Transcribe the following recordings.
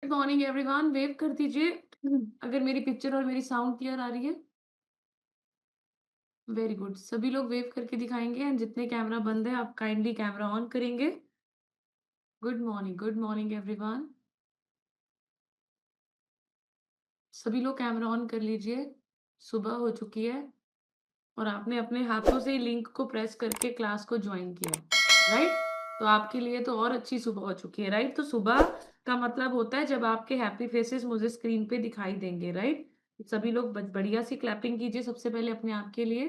Morning everyone, wave कर दीजिए अगर मेरी पिक्चर और मेरी साउंड क्लियर आ रही है। वेरी गुड, सभी लोग वेव करके दिखाएंगे एंड जितने कैमरा बंद है आप काइंडली कैमरा ऑन करेंगे। Good morning everyone. सभी लोग कैमरा ऑन कर लीजिए। सुबह हो चुकी है और आपने अपने हाथों से लिंक को प्रेस करके क्लास को ज्वाइन किया, राइट? तो आपके लिए तो और अच्छी सुबह हो चुकी है, राइट? तो सुबह का मतलब होता है जब आपके हैप्पी फेसेस मुझे स्क्रीन पे दिखाई देंगे, राइट? सभी लोग बढ़िया सी क्लैपिंग कीजिए सबसे पहले अपने आप के लिए,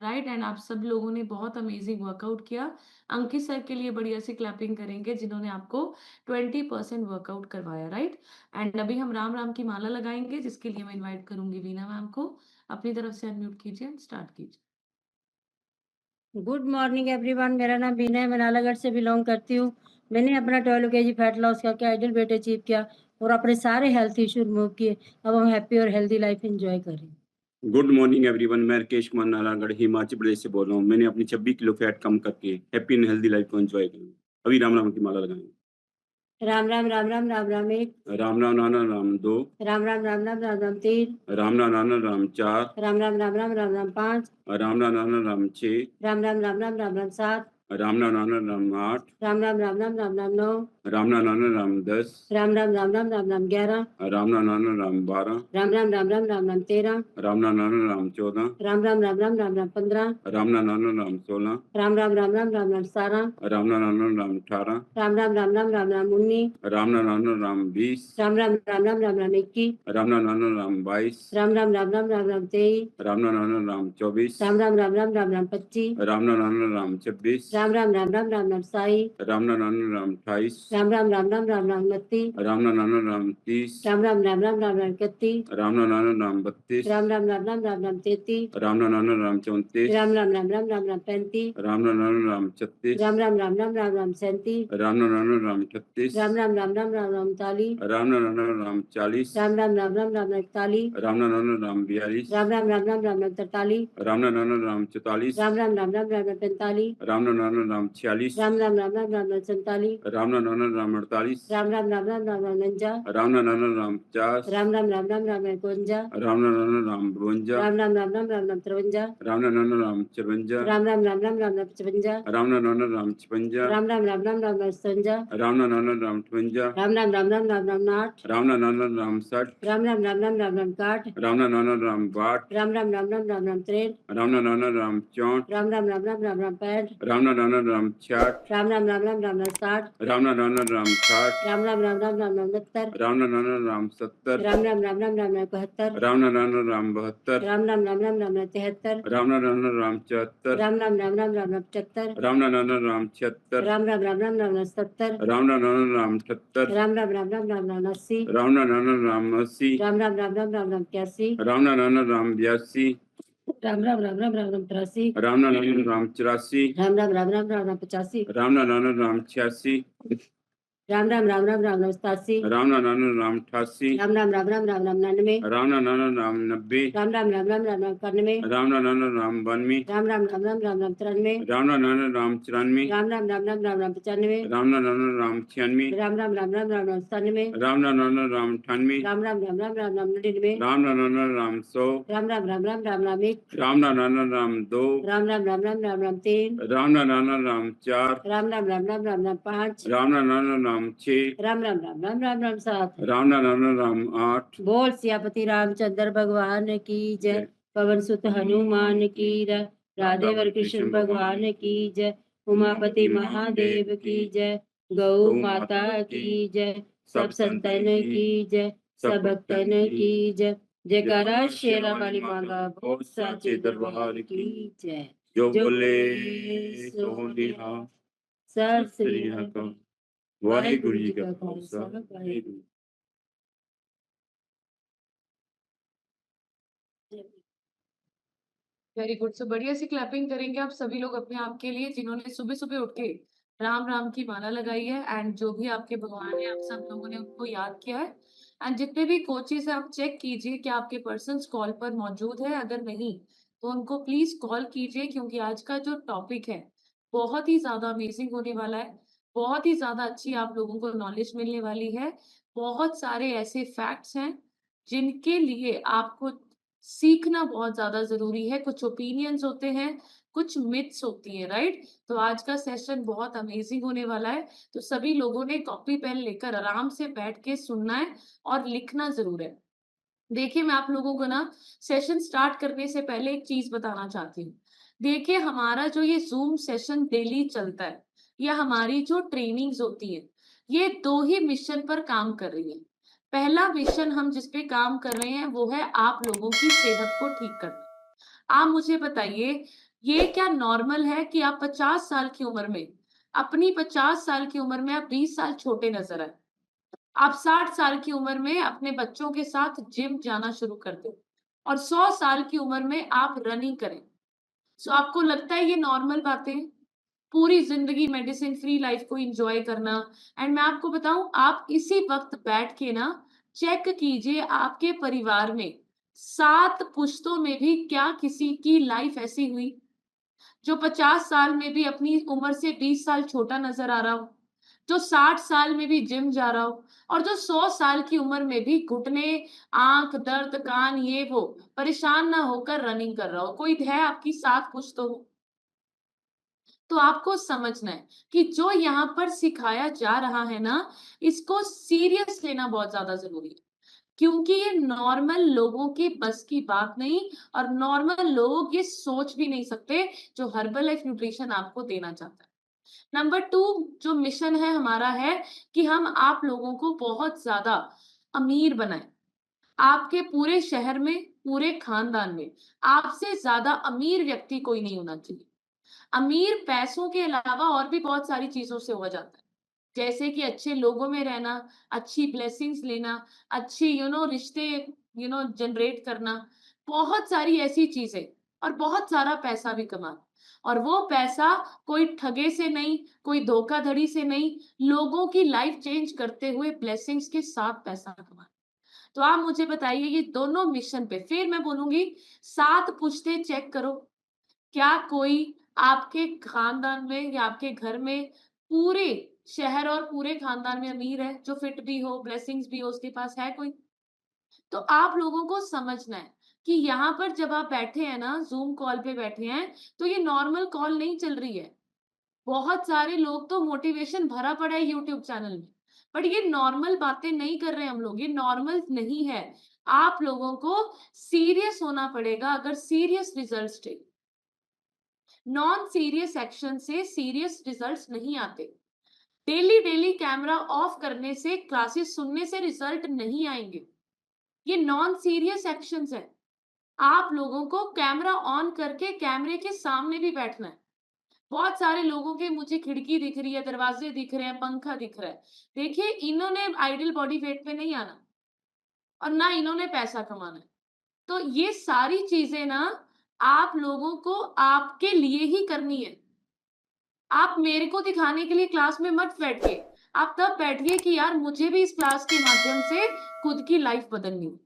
राइट? एंड आप सब लोगों ने बहुत अमेजिंग वर्कआउट किया। अंकित सर के लिए बढ़िया सी क्लैपिंग करेंगे जिन्होंने आपको 20% वर्कआउट करवाया, राइट? एंड अभी हम राम राम की माला लगाएंगे जिसके लिए मैं इनवाइट करूंगी वीना मैम को। अपनी तरफ से अनम्यूट कीजिए एंड स्टार्ट कीजिए। Good morning everyone. मेरा नाम बीना है, मैं नालागढ़ से बिलोंग करती हूँ। मैंने अपना 12 केजी फैट लॉस करके आइडियल वेट अचीव किया और अपने सारे हेल्थ इशू रिमूव किए। अब हम हैप्पी और हेल्दी लाइफ एंजॉय करें। गुड मॉर्निंग एवरीवन, मैं राकेश कुमार नालागढ़ हिमाचल प्रदेश से बोल रहा हूँ। मैंने अपनी 26 किलो फैट कम करके हैप्पी एंड हेल्दी लाइफ को एंजॉय करूँ। अभी राम राम की माला लगाएं। राम राम राम राम राम राम एक, राम राम राम राम राम दो, राम राम राम राम राम राम तीन, राम राम राम राम चार, राम राम राम राम राम राम पाँच, राम राम राम राम छः, राम राम राम राम राम राम सात, राम राम राम राम आठ, राम राम राम राम राम राम नौ, राम राम राम राम 10, राम राम राम राम राम राम 11, राम राम राम राम 12, राम राम राम राम राम राम 13, राम राम राम राम 14, राम राम राम राम राम राम 15, राम राम राम राम 16, राम राम राम राम राम राम 17, राम राम राम राम 18, राम राम राम राम राम राम 19, राम राम राम राम 20, राम राम राम राम राम राम 21, राम राम राम राम 22, राम राम राम राम राम राम 23, राम राम राम राम 24, राम राम राम राम राम राम 25, राम राम राम राम 26, राम राम राम राम राम राम 27, राम राम राम राम 28, राम राम राम राम राम राम 29, राम राम राम राम 30, राम राम राम राम राम राम 31, राम राम राम राम 32, राम राम राम राम राम राम 33, राम राम राम राम 34, राम राम राम राम राम राम 35, राम राम राम राम 36, राम राम राम राम राम राम 37, राम राम राम राम 38, राम राम राम राम राम राम 39, राम राम राम राम 40, राम राम राम राम राम राम 41, राम राम राम राम 42, राम राम राम राम राम राम 43, राम राम राम राम 44, राम राम राम राम राम राम 45, राम राम राम राम 46, राम राम राम राम राम राम 47, राम राम राम राम 48, राम राम राम राम राम राम 49, राम राम राम राम 50, राम राम राम राम राम राम 51, राम राम राम राम 52, राम राम राम राम राम राम 53, राम राम राम राम 54, राम राम राम राम राम राम 55, राम राम राम राम 56, राम राम राम राम राम राम 57, राम राम राम राम 58, राम राम राम राम राम राम 59, राम राम राम राम 60, राम राम राम राम राम राम 61, राम राम राम राम 62, राम राम राम राम राम राम 63, राम राम राम राम 64, राम राम राम राम राम राम 65, राम राम राम राम 66, राम राम राम राम राम राम 60, राम राम राम राम 60, राम राम राम राम राम राम 69, राम राम राम राम 70, राम राम राम राम राम राम 71, राम राम राम राम 72, राम राम राम राम राम राम 73, राम राम राम राम 74, राम राम राम राम राम राम 75, राम राम राम राम 76, राम राम राम राम राम राम 70, राम राम राम राम 78, राम राम राम राम राम राम 80, राम राम राम राम 80, राम राम राम राम राम राम 81, राम राम राम राम 82, राम राम राम राम राम राम 83, राम राम राम राम 84, राम राम राम राम राम राम 85, राम राम राम राम 86, राम राम राम राम राम राम 87, राम राम राम राम 88, राम राम राम राम राम राम 99, राम राम राम राम 90, राम राम राम राम राम राम 91, राम राम राम राम 92, राम राम राम राम राम राम 93, राम राम राम राम 94, राम राम राम राम राम राम 95, राम राम राम राम 96, राम राम राम राम राम राम 97, राम राम राम राम 98, राम राम राम राम राम राम 99, राम राम राम राम 100, राम राम राम राम राम राम 1, राम राम राम राम 2, राम राम राम राम राम राम 3, राम राम राम राम 4, राम राम राम राम राम राम 5, राम राम राम राम 6, राम राम राम राम राम राम 7, राम राम राम राम 8, बोल सियापति रामचंद्र भगवान की जय, पवन सुत हनुमान की जय, राधे वर कृष्ण भगवान की जय, उमापति महादेव की जय, गौ माता की जय, सब संतन की जय, सब भक्तन की जय, जयकारा शेरा वाली मांगा भोग साचे दरबार की जय। जो जो बोले सो निहा, सत श्री श्री अकाल। वाहिगुरु वाहिगुरु जी जी का का Khalsa, Khalsa, Waheguru. Very good. So बढ़िया सी क्लैपिंग करेंगे आप सभी लोग अपने आप के लिए जिन्होंने सुबह सुबह उठ के राम राम की माला लगाई है एंड जो भी आपके भगवान है आप सब लोगों ने उनको याद किया है। एंड जितने भी कोचेस है आप चेक कीजिए कि आपके पर्सन्स कॉल पर मौजूद है, अगर नहीं तो उनको प्लीज कॉल कीजिए क्योंकि आज का जो टॉपिक है बहुत ही ज्यादा अमेजिंग होने वाला है। बहुत ही ज्यादा अच्छी आप लोगों को नॉलेज मिलने वाली है। बहुत सारे ऐसे फैक्ट्स हैं जिनके लिए आपको सीखना बहुत ज़्यादा ज़रूरी है। कुछ ओपिनियंस होते हैं, कुछ मिथ्स होती हैं, राइट? तो आज का सेशन बहुत अमेज़िंग होने वाला है, तो सभी लोगों ने कॉपी पेन लेकर आराम से बैठ के सुनना है और लिखना ज़रूर है। देखिए, मैं आप लोगों को ना सेशन स्टार्ट करने से पहले एक चीज़ बताना चाहती हूँ। देखिए, हमारा जो ये ज़ूम सेशन डेली चलता है या हमारी जो ट्रेनिंग्स होती हैं, ये 2 ही मिशन पर काम कर रही है। पहला मिशन हम जिस पे काम कर रहे हैं, वो है आप लोगों की सेहत को ठीक करना। आप मुझे बताइए, ये क्या नॉर्मल है कि आप 50 साल की उम्र में, अपनी 50 साल की उम्र में आप 20 साल छोटे नज़र आए? आप 60 साल की उम्र में अपने बच्चों के साथ जिम जाना शुरू कर दें और 100 साल की उम्र में आप रनिंग करें। सो आपको लगता है ये नॉर्मल बातें हैं? पूरी ज़िंदगी मेडिसिन फ्री लाइफ को एन्जॉय करना। एंड मैं आपको बताऊँ, आप इसी वक़्त बैठ के ना चेक कीजिए आपके परिवार में 7 पुश्तों में भी क्या किसी की लाइफ ऐसी हुई जो 50 साल में भी अपनी उम्र से 20 साल छोटा नज़र आ रहा हो, जो 60 साल में भी जिम जा रहा हो और जो 100 साल की उम्र में भी घुटने, आँख दर्द, कान ये वो परेशान ना होकर रनिंग कर रहा हो। कोई है आपकी साथ कुछ तो हो। तो आपको समझना है कि जो यहाँ पर सिखाया जा रहा है ना, इसको सीरियस लेना बहुत ज़्यादा ज़रूरी है। क्योंकि ये नॉर्मल लोगों की बस की बात नहीं और नॉर्मल लोग ये सोच भी नहीं सकते जो हर्बल लाइफ न्यूट्रिशन आपको देना चाहता है। नंबर 2 जो मिशन है हमारा है कि हम आप लोगों को बहुत ज़्यादा अमीर बनाएँ। आपके पूरे शहर में, पूरे खानदान में आपसे ज़्यादा अमीर व्यक्ति कोई नहीं होना चाहिए। अमीर पैसों के अलावा और भी बहुत सारी चीज़ों से हो जाता है। जैसे कि अच्छे लोगों में रहना, अच्छी ब्लेसिंग्स लेना, अच्छी रिश्ते जनरेट करना, बहुत सारी ऐसी चीज़ें और बहुत सारा पैसा भी कमाना। और वो पैसा कोई ठगे से नहीं, कोई धोखाधड़ी से नहीं, लोगों की लाइफ चेंज करते हुए ब्लेसिंग्स के साथ पैसा कमाना। तो आप मुझे बताइए ये दोनों मिशन पे फिर मैं बोलूँगी 7 पुश्ते चेक करो। क्या कोई आपके खानदान में या आपके घर में पूरे शहर और पूरे खानदान में अमीर है, जो फिट भी हो, ब्लेसिंग्स भी हो, उसके पास है कोई? तो आप लोगों को समझना है कि यहाँ पर जब आप बैठे हैं ना, ज़ूम कॉल पे बैठे हैं, तो ये नॉर्मल कॉल नहीं चल रही है। बहुत सारे लोग तो मोटिवेशन भरा पड़ा है यूट्यूब चैनल में, बट ये नॉर्मल बातें नहीं कर रहे हम लोग, ये नॉर्मल नहीं है। आप लोगों को सीरियस होना पड़ेगा अगर सीरियस रिजल्ट्स चाहिए। नॉन सीरियस एक्शन से सीरियस रिजल्ट्स नहीं आते। डेली डेली कैमरा ऑफ करने से, क्लासेस सुनने से रिजल्ट नहीं आएंगे। ये नॉन सीरियस एक्शंस है। आप लोगों को कैमरा ऑन करके कैमरे के सामने भी बैठना है। बहुत सारे लोगों के मुझे खिड़की दिख रही है, दरवाजे दिख रहे हैं, पंखा दिख रहा है। देखिए, इन्होंने आइडियल बॉडी वेट पे नहीं आना और ना इन्होंने पैसा कमाना है। तो ये सारी चीजें ना आप लोगों को आपके लिए ही करनी है। आप मेरे को दिखाने के लिए क्लास में मत बैठिए। आप तब बैठिए कि यार मुझे भी इस क्लास के माध्यम से खुद की लाइफ बदलनी है।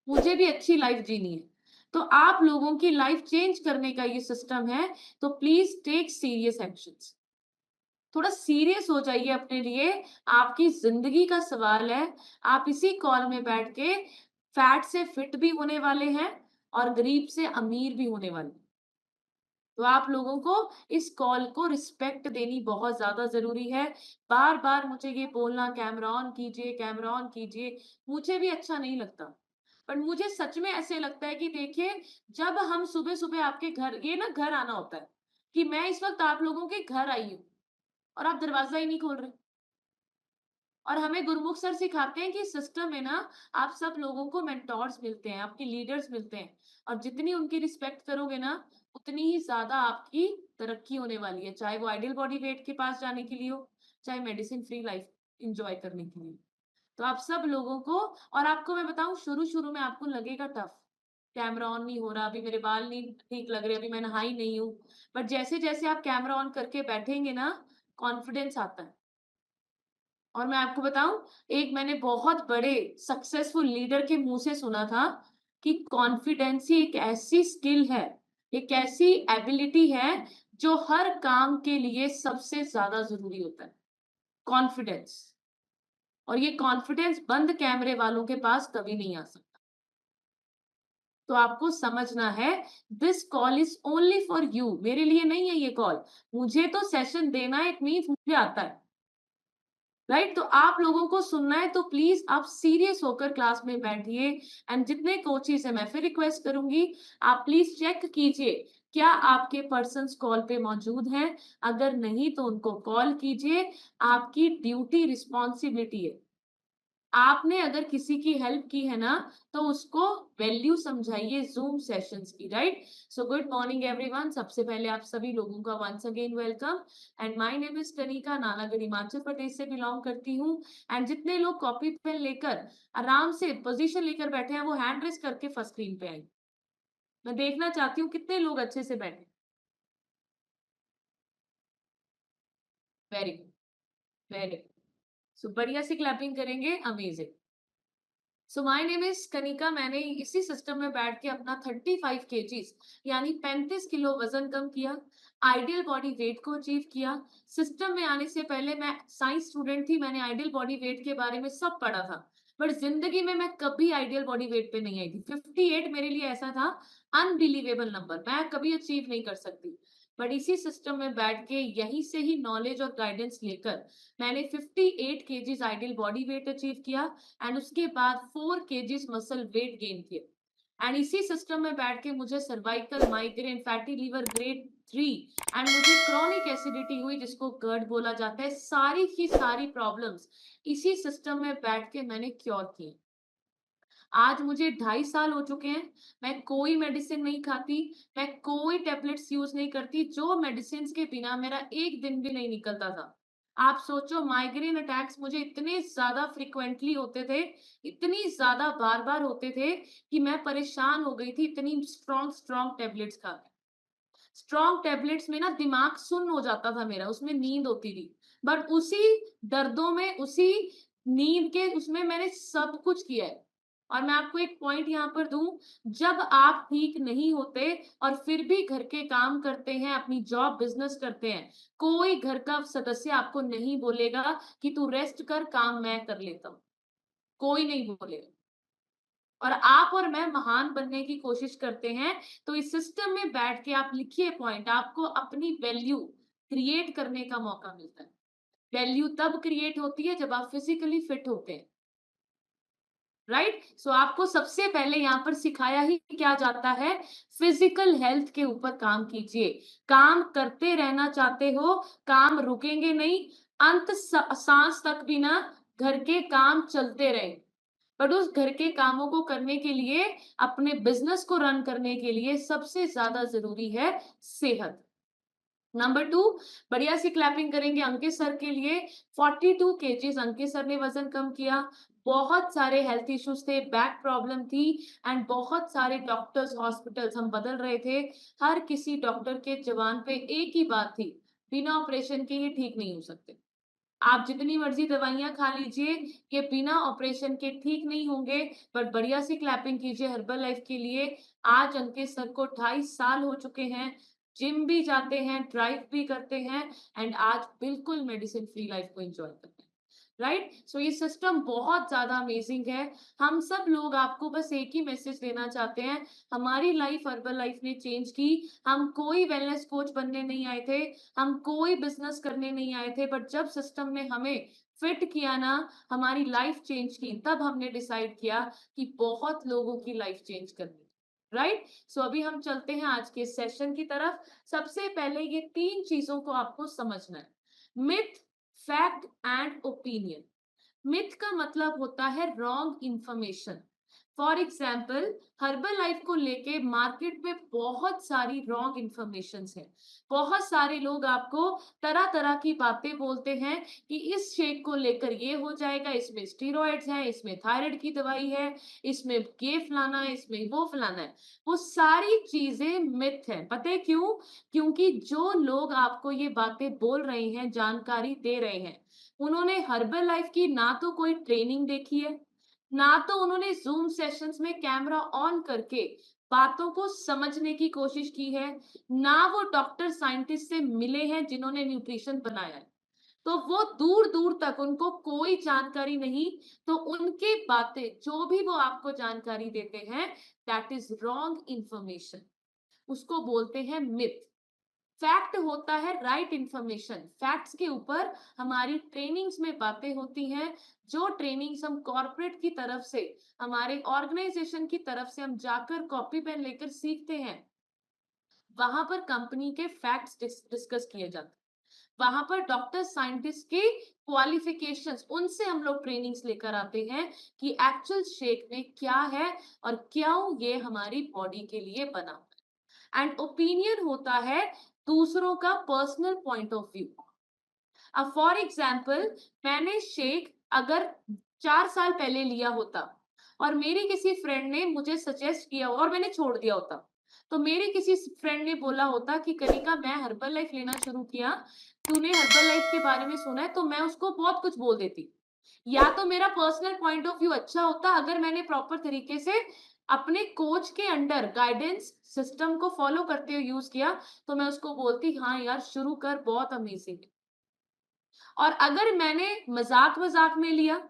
मुझे भी अच्छी लाइफ जीनी है। तो आप लोगों की लाइफ चेंज करने का ये सिस्टम है, तो प्लीज़ टेक सीरियस एक्शंस। थोड़ा सीरियस हो जाइए अपने लिए, आपकी ज़िंदगी का सवाल है। आप इसी कॉल में बैठ के फैट से फिट भी होने वाले हैं और गरीब से अमीर भी होने वाले हैं। तो आप लोगों को इस कॉल को रिस्पेक्ट देनी बहुत ज़्यादा ज़रूरी है। बार-बार मुझे ये बोलना कैमरा ऑन कीजिए, मुझे भी अच्छा नहीं लगता। पर मुझे सच में ऐसे लगता है कि देखिए, जब हम सुबह-सुबह आपके घर ये ना घर आना होता है, कि मैं इस वक़्त आप लोगों के घर आई हूँ और आप दरवाज़ा ही नहीं खोल रहे। और हमें गुरमुख सर सिखाते हैं कि सिस्टम में ना आप सब लोगों को मेंटोर्स मिलते हैं, आपके लीडर्स मिलते हैं और जितनी उनकी रिस्पेक्ट करोगे ना, उतनी ही ज़्यादा आपकी तरक्की होने वाली है, चाहे वो आइडियल बॉडी वेट के पास जाने के लिए हो, चाहे मेडिसिन फ्री लाइफ एन्जॉय करने के लिए। तो आप सब लोगों को और आपको मैं बताऊँ शुरू-शुरू में आपको लगेगा टफ, कैमरा ऑन नहीं हो रहा, अभी मेरे बाल नहीं ठीक लग रहे, अभी मैं नहाई नहीं हूँ। बट जैसे-जैसे आप कैमरा ऑन करके बैठेंगे ना, कॉन्फिडेंस आता है। और मैं आपको बताऊँ, एक मैंने बहुत बड़े सक्सेसफुल लीडर के मुँह से सुना था कि कॉन्फिडेंस ही एक ऐसी स्किल है, एक ऐसी एबिलिटी है, जो हर काम के लिए सबसे ज़्यादा ज़रूरी होता है। कॉन्फिडेंस। और ये कॉन्फिडेंस बंद कैमरे वालों के पास कभी नहीं आ सकता। तो आपको समझना है, this call is only for you, मेरे लिए नहीं है ये कॉल। मुझे तो सेशन देना है, इट मीन्स मुझे आता है, राइट? तो आप लोगों को सुनना है तो प्लीज आप सीरियस होकर क्लास में बैठिए। एंड जितने कोचेस है, मैं फिर रिक्वेस्ट करूंगी, आप प्लीज चेक कीजिए क्या आपके पर्सन्स कॉल पे मौजूद हैं। अगर नहीं तो उनको कॉल कीजिए, आपकी ड्यूटी रिस्पॉन्सिबिलिटी है। आपने अगर किसी की हेल्प की है ना, तो उसको वैल्यू समझाइए जूम सेशंस की, right? So good morning everyone, सबसे पहले आप सभी लोगों का once again welcome. And my name is Kanika, Nalagarh Himachal Pradesh से बिलोंग करती हूँ। एंड जितने लोग कॉपी पेन लेकर आराम से पोजीशन लेकर बैठे हैं, वो हैंड रेस करके फर्स्ट स्क्रीन पे आए। मैं देखना चाहती हूँ कितने लोग अच्छे से बैठे। Very good, very good. So बढ़िया से क्लैपिंग करेंगे, amazing. So my name is Kanika, मैंने इसी सिस्टम में बैठ के अपना 35 केजीज यानी 35 किलो वजन कम किया, आइडियल बॉडी वेट को अचीव किया। सिस्टम में आने से पहले मैं साइंस स्टूडेंट थी, मैंने आइडियल बॉडी वेट के बारे में सब पढ़ा था, बट जिंदगी में मैं कभी आइडियल बॉडी वेट पे नहीं आई थी। 58 मेरे लिए ऐसा था अनबिलीवेबल नंबर, मैं कभी अचीव नहीं कर सकती। बट इसी सिस्टम में बैठ के यहीं से ही नॉलेज और गाइडेंस लेकर मैंने 58 kgs ideal body weight achieve किया। एंड उसके बाद 4 केजीज मसल वेट गेन किए। एंड इसी सिस्टम में बैठ के मुझे cervical, migraine, fatty liver grade 3 and मुझे क्रॉनिक एसिडिटी हुई, जिसको गर्ड बोला जाता है। सारी की सारी प्रॉब्लम्स इसी सिस्टम में बैठ के मैंने क्योर की। आज मुझे 2.5 साल हो चुके हैं, मैं कोई मेडिसिन नहीं खाती, मैं कोई टेबलेट्स यूज नहीं करती, जो मेडिसिन के बिना मेरा एक दिन भी नहीं निकलता था। आप सोचो, माइग्रेन अटैक्स मुझे इतने ज्यादा फ्रिक्वेंटली होते थे, इतनी ज्यादा बार बार होते थे कि मैं परेशान हो गई थी, इतनी स्ट्रॉन्ग स्ट्रॉन्ग टेबलेट्स खा के। स्ट्रॉन्ग टेबलेट्स में ना दिमाग सुन्न हो जाता था मेरा, उसमें नींद होती थी। बट उसी दर्दों में, उसी नींद के उसमें मैंने सब कुछ किया है। और मैं आपको एक पॉइंट यहाँ पर दूं, जब आप ठीक नहीं होते और फिर भी घर के काम करते हैं, अपनी जॉब बिजनेस करते हैं, कोई घर का सदस्य आपको नहीं बोलेगा कि तू रेस्ट कर, काम मैं कर लेता हूँ। कोई नहीं बोलेगा। और आप और मैं महान बनने की कोशिश करते हैं, तो इस सिस्टम में बैठ के आप लिखिए पॉइंट, आपको अपनी वैल्यू क्रिएट करने का मौका मिलता है। वैल्यू तब क्रिएट होती है जब आप फिजिकली फिट होते हैं, राइट? सो आपको सबसे पहले यहाँ पर सिखाया ही क्या जाता है, फिजिकल हेल्थ के ऊपर काम कीजिए। काम करते रहना चाहते हो, काम रुकेंगे नहीं, अंत सांस तक भी ना घर के काम चलते रहे। बट उस घर के कामों को करने के लिए, अपने बिजनेस को रन करने के लिए सबसे ज्यादा जरूरी है सेहत। नंबर 2, बढ़िया सी क्लैपिंग करेंगे अंकित सर के लिए। 42 केजीज अंकित सर ने वजन कम किया। बहुत सारे हेल्थ इश्यूज थे, बैक प्रॉब्लम थी, एंड बहुत सारे डॉक्टर्स, हॉस्पिटल्स हम बदल रहे थे। हर किसी डॉक्टर के जबान पे एक ही बात थी, बिना ऑपरेशन के ये ठीक नहीं हो सकते। आप जितनी मर्जी दवाइयां खा लीजिए, ये बिना ऑपरेशन के ठीक नहीं होंगे। बट बढ़िया सी क्लैपिंग कीजिए हर्बल लाइफ के लिए। आज अंकित सर को 2.5 साल हो चुके हैं, जिम भी जाते हैं, ड्राइव भी करते हैं, एंड आज बिल्कुल मेडिसिन फ्री लाइफ को एंजॉय करते हैं, राइट? सो ये सिस्टम बहुत ज्यादा अमेजिंग है। हम सब लोग आपको बस एक ही मैसेज देना चाहते हैं, हमारी लाइफ हर्बल लाइफ ने चेंज की। हम कोई वेलनेस कोच बनने नहीं आए थे, हम कोई बिजनेस करने नहीं आए थे, बट जब सिस्टम ने हमें फिट किया ना, हमारी लाइफ चेंज की, तब हमने डिसाइड किया कि बहुत लोगों की लाइफ चेंज करनी, राइट? सो अभी हम चलते हैं आज के सेशन की तरफ। सबसे पहले ये 3 चीजों को आपको समझना है, myth, fact and opinion. Myth का मतलब होता है wrong information. For example, herbal life को लेके मार्केट में बहुत सारी रॉन्ग इंफॉर्मेशन है। बहुत सारे लोग आपको तरह तरह की बातें बोलते हैं कि इस शेक को लेकर ये हो जाएगा, इसमें स्टीरॉइड्स हैं, इसमें थायराइड की दवाई है, इसमें ये फलाना है, इसमें वो फलाना है। वो सारी चीजें मिथ है। पता है क्यों? क्योंकि जो लोग आपको ये बातें बोल रहे हैं, जानकारी दे रहे हैं, उन्होंने हर्बल लाइफ की ना तो कोई ट्रेनिंग देखी है, ना तो उन्होंने जूम सेशंस में कैमरा ऑन करके बातों को समझने की कोशिश की है, ना वो डॉक्टर साइंटिस्ट से मिले हैं जिन्होंने न्यूट्रिशन बनाया है। तो वो दूर दूर तक उनको कोई जानकारी नहीं, तो उनके बातें जो भी वो आपको जानकारी देते हैं, दैट इज रॉन्ग इंफॉर्मेशन, उसको बोलते हैं मिथ। फैक्ट होता है राइट इंफॉर्मेशन, फैक्ट्स के ऊपर हमारी ट्रेनिंग्स में बातें होती हैं, जो ट्रेनिंग्स हम कॉर्पोरेट की तरफ से, हमारे ऑर्गेनाइजेशन की तरफ से हम जाकर कॉपी पेन लेकर सीखते हैं, वहां पर कंपनी के फैक्ट्स डिस्कस किए जाते हैं, वहां पर डॉक्टर साइंटिस्ट के क्वालिफिकेशंस, उनसे हम लोग ट्रेनिंग्स लेकर आते हैं कि एक्चुअल शेक में क्या है और क्यों ये हमारी बॉडी के लिए बना। एंड ओपिनियन होता है दूसरों का पर्सनल पॉइंट ऑफ व्यू। अब फॉर एग्जाम्पल, मैंने शेक अगर 4 साल पहले लिया होता और मेरी किसी फ्रेंड ने मुझे सजेस्ट किया और मैंने छोड़ दिया होता, तो मेरे किसी फ्रेंड ने बोला होता कि कनिका मैं हर्बल लाइफ लेना शुरू किया, तूने हर्बल लाइफ के बारे में सुना है, तो मैं उसको बहुत कुछ बोल देती। या तो मेरा पर्सनल पॉइंट ऑफ व्यू अच्छा होता अगर मैंने प्रॉपर तरीके से अपने कोच के अंडर गाइडेंस सिस्टम को फॉलो करते हुए यूज किया, तो मैं उसको बोलती हाँ यार शुरू कर, बहुत अमेजिंग। और अगर मैंने मजाक मजाक में लिया,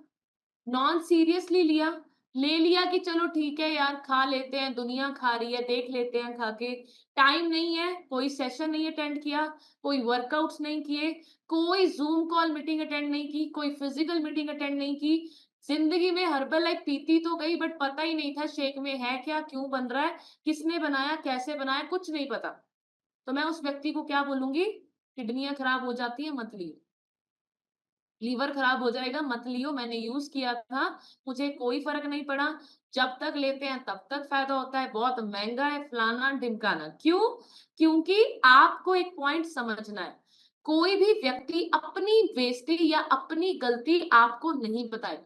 नॉन सीरियसली लिया, ले लिया कि चलो ठीक है यार खा लेते हैं, दुनिया खा रही है, देख लेते हैं खा के, टाइम नहीं है, कोई सेशन नहीं अटेंड किया, कोई वर्कआउट्स नहीं किए, कोई जूम कॉल मीटिंग अटेंड नहीं की, कोई फिजिकल मीटिंग अटेंड नहीं की, जिंदगी में हर्बल लाइफ पीती तो गई बट पता ही नहीं था शेक में है क्या, क्यों बन रहा है, किसने बनाया, कैसे बनाया, कुछ नहीं पता, तो मैं उस व्यक्ति को क्या बोलूंगी? किडनियां खराब हो जाती है मत लियो, लीवर खराब हो जाएगा मत लियो, मैंने यूज किया था, मुझे कोई फर्क नहीं पड़ा, जब तक लेते हैं तब तक फायदा होता है, बहुत महंगा है, फलाना ढिमकाना। क्यों? क्योंकि आपको एक पॉइंट समझना है, कोई भी व्यक्ति अपनी बेइज्जती या अपनी गलती आपको नहीं बताएगा,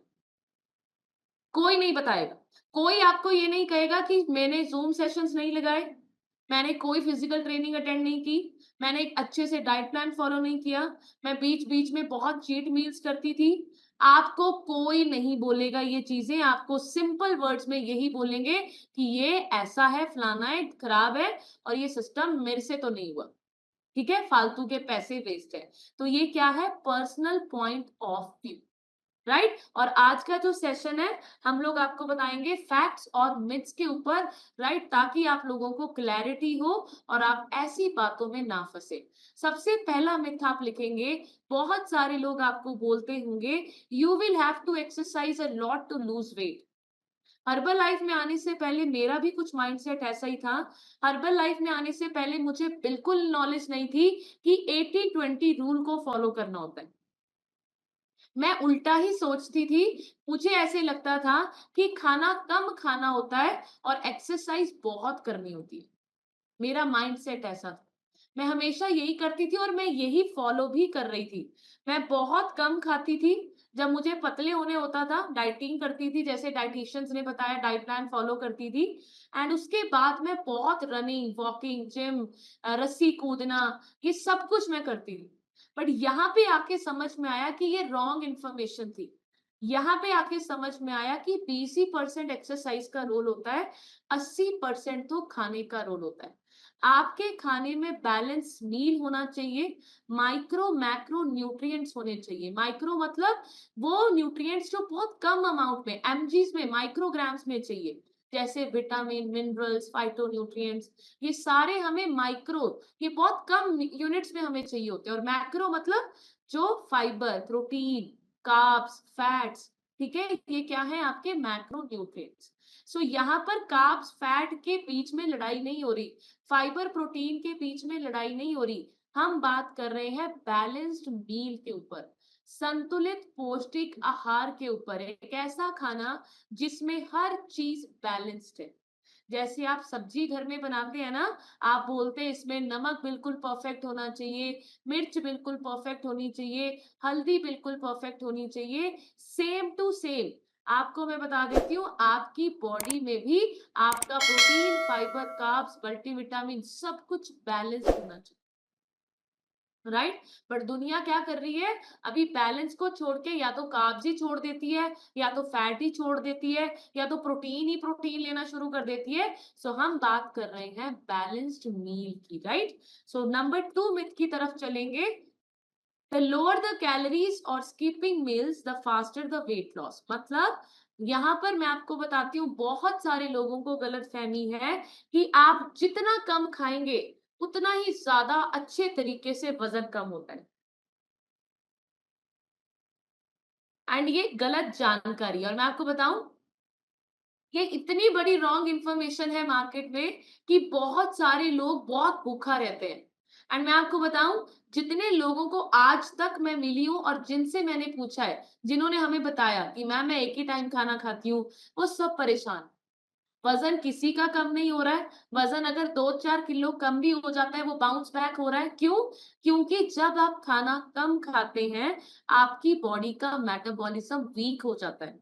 कोई नहीं बताएगा। कोई आपको ये नहीं कहेगा कि मैंने ज़ूम सेशंस नहीं लगाए, मैंने कोई फिज़िकल ट्रेनिंग अटेंड नहीं की, मैंने एक अच्छे से डाइट प्लान फॉलो नहीं किया, मैं बीच-बीच में बहुत चीट मील्स करती थी। आपको कोई नहीं बोलेगा ये चीज़ें, आपको सिंपल वर्ड्स में यही बोलेंगे कि ये ऐसा है, फलाना है, खराब है और ये सिस्टम मेरे से तो नहीं हुआ। ठीक है? फालतू के पैसे वेस्ट है। तो ये क्या है? Personal point of view. Right? और आज का जो सेशन है, हम लोग आपको बताएंगे फैक्ट्स और मिथ्स के ऊपर, राइट? ताकि आप लोगों को क्लैरिटी हो और आप ऐसी बातों में ना फंसे। सबसे पहला मिथ आप लिखेंगे, बहुत सारे लोग आपको बोलते होंगे, you will have to exercise a lot to lose weight. Herbalife में आने से पहले मेरा भी कुछ माइंडसेट ऐसा ही था। हर्बल लाइफ में आने से पहले मुझे बिल्कुल नॉलेज नहीं थी कि 80-20 रूल को फॉलो करना होता है। मैं उल्टा ही सोचती थी, मुझे ऐसे लगता था कि खाना कम खाना होता है और एक्सरसाइज बहुत करनी होती है। मेरा माइंडसेट ऐसा था। मैं हमेशा यही करती थी और मैं यही फॉलो भी कर रही थी। मैं बहुत कम खाती थी, जब मुझे पतले होने होता था, डाइटिंग करती थी, जैसे डायटीशियंस ने बताया डाइट प्लान फॉलो करती थी। एंड उसके बाद मैं बहुत रनिंग, वॉकिंग, जिम, रस्सी कूदना, ये सब कुछ मैं करती थी। बट यहाँ पे आके समझ में आया कि ये रॉन्ग इन्फॉर्मेशन थी। यहाँ पे आके समझ में आया कि 20% एक्सरसाइज का रोल होता है, 80% तो खाने का रोल होता है। आपके खाने में बैलेंस मील होना चाहिए, माइक्रो मैक्रो न्यूट्रिएंट्स होने चाहिए। माइक्रो मतलब वो न्यूट्रिएंट्स जो बहुत कम अमाउंट में, एमजीज में, माइक्रोग्राम्स में चाहिए, जैसे विटामिन, मिनरल्स, फाइटोन्यूट्रिएंट्स, ये सारे हमें माइक्रो, ये बहुत कम यूनिट्स में हमें चाहिए होते हैं। और मैक्रो मतलब जो फाइबर, प्रोटीन, कार्ब्स, फैट्स, ठीक है, ये क्या है आपके मैक्रो न्यूट्रिएंट्स। सो यहाँ पर कार्ब्स, फैट के बीच में लड़ाई नहीं हो रही, फाइबर, प्रोटीन के बीच में लड़ाई नहीं हो रही, हम बात कर रहे हैं बैलेंस्ड मील के ऊपर, संतुलित पौष्टिक आहार के ऊपर। एक ऐसा खाना जिसमें हर चीज बैलेंस्ड है। जैसे आप सब्जी घर में बनाते हैं ना, आप बोलते हैं इसमें नमक बिल्कुल परफेक्ट होना चाहिए, मिर्च बिल्कुल परफेक्ट होनी चाहिए, हल्दी बिल्कुल परफेक्ट होनी चाहिए, सेम टू सेम। आपको मैं बता देती हूँ, आपकी बॉडी में भी आपका प्रोटीन, फाइबर, कार्ब्स, मल्टीविटामिन सब कुछ बैलेंस होना चाहिए। राइट? बट दुनिया क्या कर रही है, अभी बैलेंस को छोड़ के या तो कार्ब्स ही छोड़ देती है, या तो फैट ही छोड़ देती है, या तो प्रोटीन ही प्रोटीन लेना शुरू कर देती है। सो हम बात कर रहे हैं बैलेंस्ड मील की। राइट? सो नंबर 2 मिथ की तरफ चलेंगे, the lower the calories or skipping meals, the faster the weight loss. मतलब यहाँ पर मैं आपको बताती हूँ, बहुत सारे लोगों को गलतफहमी है कि आप जितना कम खाएंगे उतना ही ज्यादा अच्छे तरीके से वजन कम होता है। एंड ये गलत जानकारी है। और मैं आपको बताऊं, ये इतनी बड़ी रॉन्ग इंफॉर्मेशन है मार्केट में कि बहुत सारे लोग बहुत भूखा रहते हैं। एंड मैं आपको बताऊं, जितने लोगों को आज तक मैं मिली हूं और जिनसे मैंने पूछा है, जिन्होंने हमें बताया कि मैम मैं एक ही टाइम खाना खाती हूँ, वो सब परेशान। वजन किसी का कम नहीं हो रहा है। वजन अगर 2-4 किलो कम भी हो जाता है, वो बाउंस बैक हो रहा है। क्यों? क्योंकि जब आप खाना कम खाते हैं, आपकी बॉडी का मेटाबॉलिज्म वीक हो जाता है।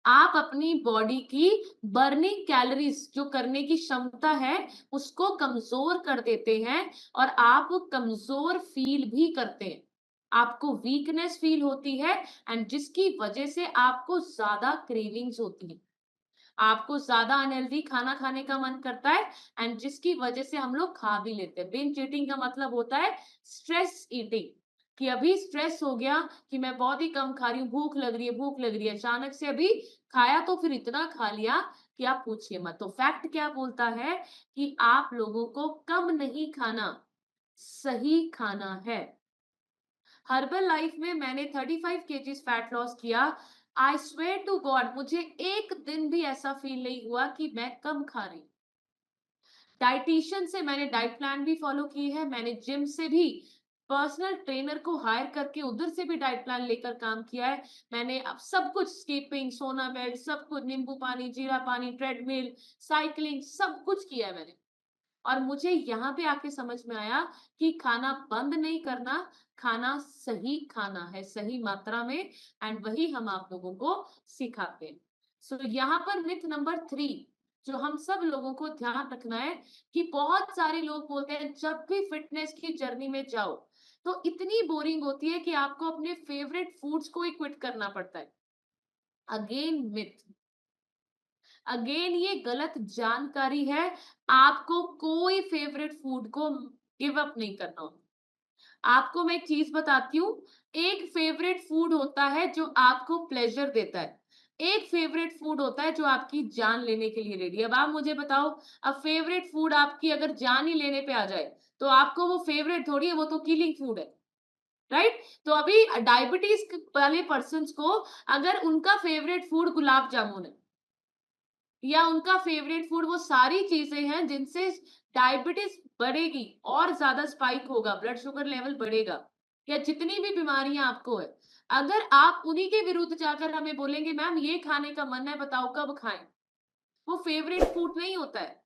आप अपनी बॉडी की बर्निंग कैलोरीज जो करने की क्षमता है, उसको कमजोर कर देते हैं और आप कमजोर फील भी करते हैं। आपको वीकनेस फील होती है एंड जिसकी वजह से आपको ज्यादा क्रेविंग्स होती है। आपको ज्यादा अनहेल्दी खाना खाने का मन करता है एंड जिसकी वजह से हम लोग खा भी लेते हैं। बिंज ईटिंग का मतलब होता है स्ट्रेस ईटिंग, कि अभी स्ट्रेस हो गया कि मैं बहुत ही कम खा रही हूँ, भूख लग रही है, भूख लग रही है, अचानक से अभी खाया तो फिर इतना खा लिया कि आप पूछिए मत। तो फैक्ट क्या बोलता है कि आप लोगों को कम नहीं खाना, सही खाना है। हर्बल लाइफ में मैंने 35 केजीज फैट लॉस किया। आई स्वेयर टू गॉड, मुझे एक दिन भी ऐसा फील नहीं हुआ कि मैं कम खा रही। डाइटिशियन से मैंने डाइट प्लान भी फॉलो की है, मैंने जिम से भी पर्सनल ट्रेनर को हायर करके उधर से भी डाइट प्लान लेकर काम किया है। मैंने अब सब कुछ, स्कीपिंग, सोना बेल्ट, सब कुछ, नींबू पानी, जीरा पानी, ट्रेडमिल, साइकिलिंग, सब कुछ किया है मैंने। और मुझे यहाँ पे आके समझ में आया कि खाना बंद नहीं करना, खाना सही खाना है, सही मात्रा में। एंड वही हम आप लोगों को सिखाते हैं। सो यहाँ पर मिथ नंबर 3 जो हम सब लोगों को ध्यान रखना है, कि बहुत सारे लोग बोलते हैं जब भी फिटनेस की जर्नी में जाओ तो इतनी बोरिंग होती है कि आपको अपने फेवरेट फूड्स को ही क्विट करना पड़ता है। अगेन मिथ, अगेन ये गलत जानकारी है। आपको कोई फेवरेट फूड को गिव अप नहीं करना होता। आपको मैं एक चीज बताती हूँ, एक फेवरेट फूड होता है जो आपको प्लेजर देता है, एक फेवरेट फूड होता है जो आपकी जान लेने के लिए रेडी है। अब आप मुझे बताओ, अब फेवरेट फूड आपकी अगर जान ही लेने पे आ जाए तो आपको वो फेवरेट थोड़ी है, वो तो किलिंग फूड है, राइट? तो अभी डायबिटीज वाले पर्सन को अगर उनका फेवरेट फूड गुलाब जामुन है, या उनका फेवरेट फूड वो सारी चीजें हैं जिनसे डायबिटीज बढ़ेगी और ज्यादा स्पाइक होगा, ब्लड शुगर लेवल बढ़ेगा, या जितनी भी बीमारियां आपको है, अगर आप उन्हीं के विरुद्ध जाकर हमें बोलेंगे मैम ये खाने का मन है, बताओ कब खाएं, वो फेवरेट फूड नहीं होता है,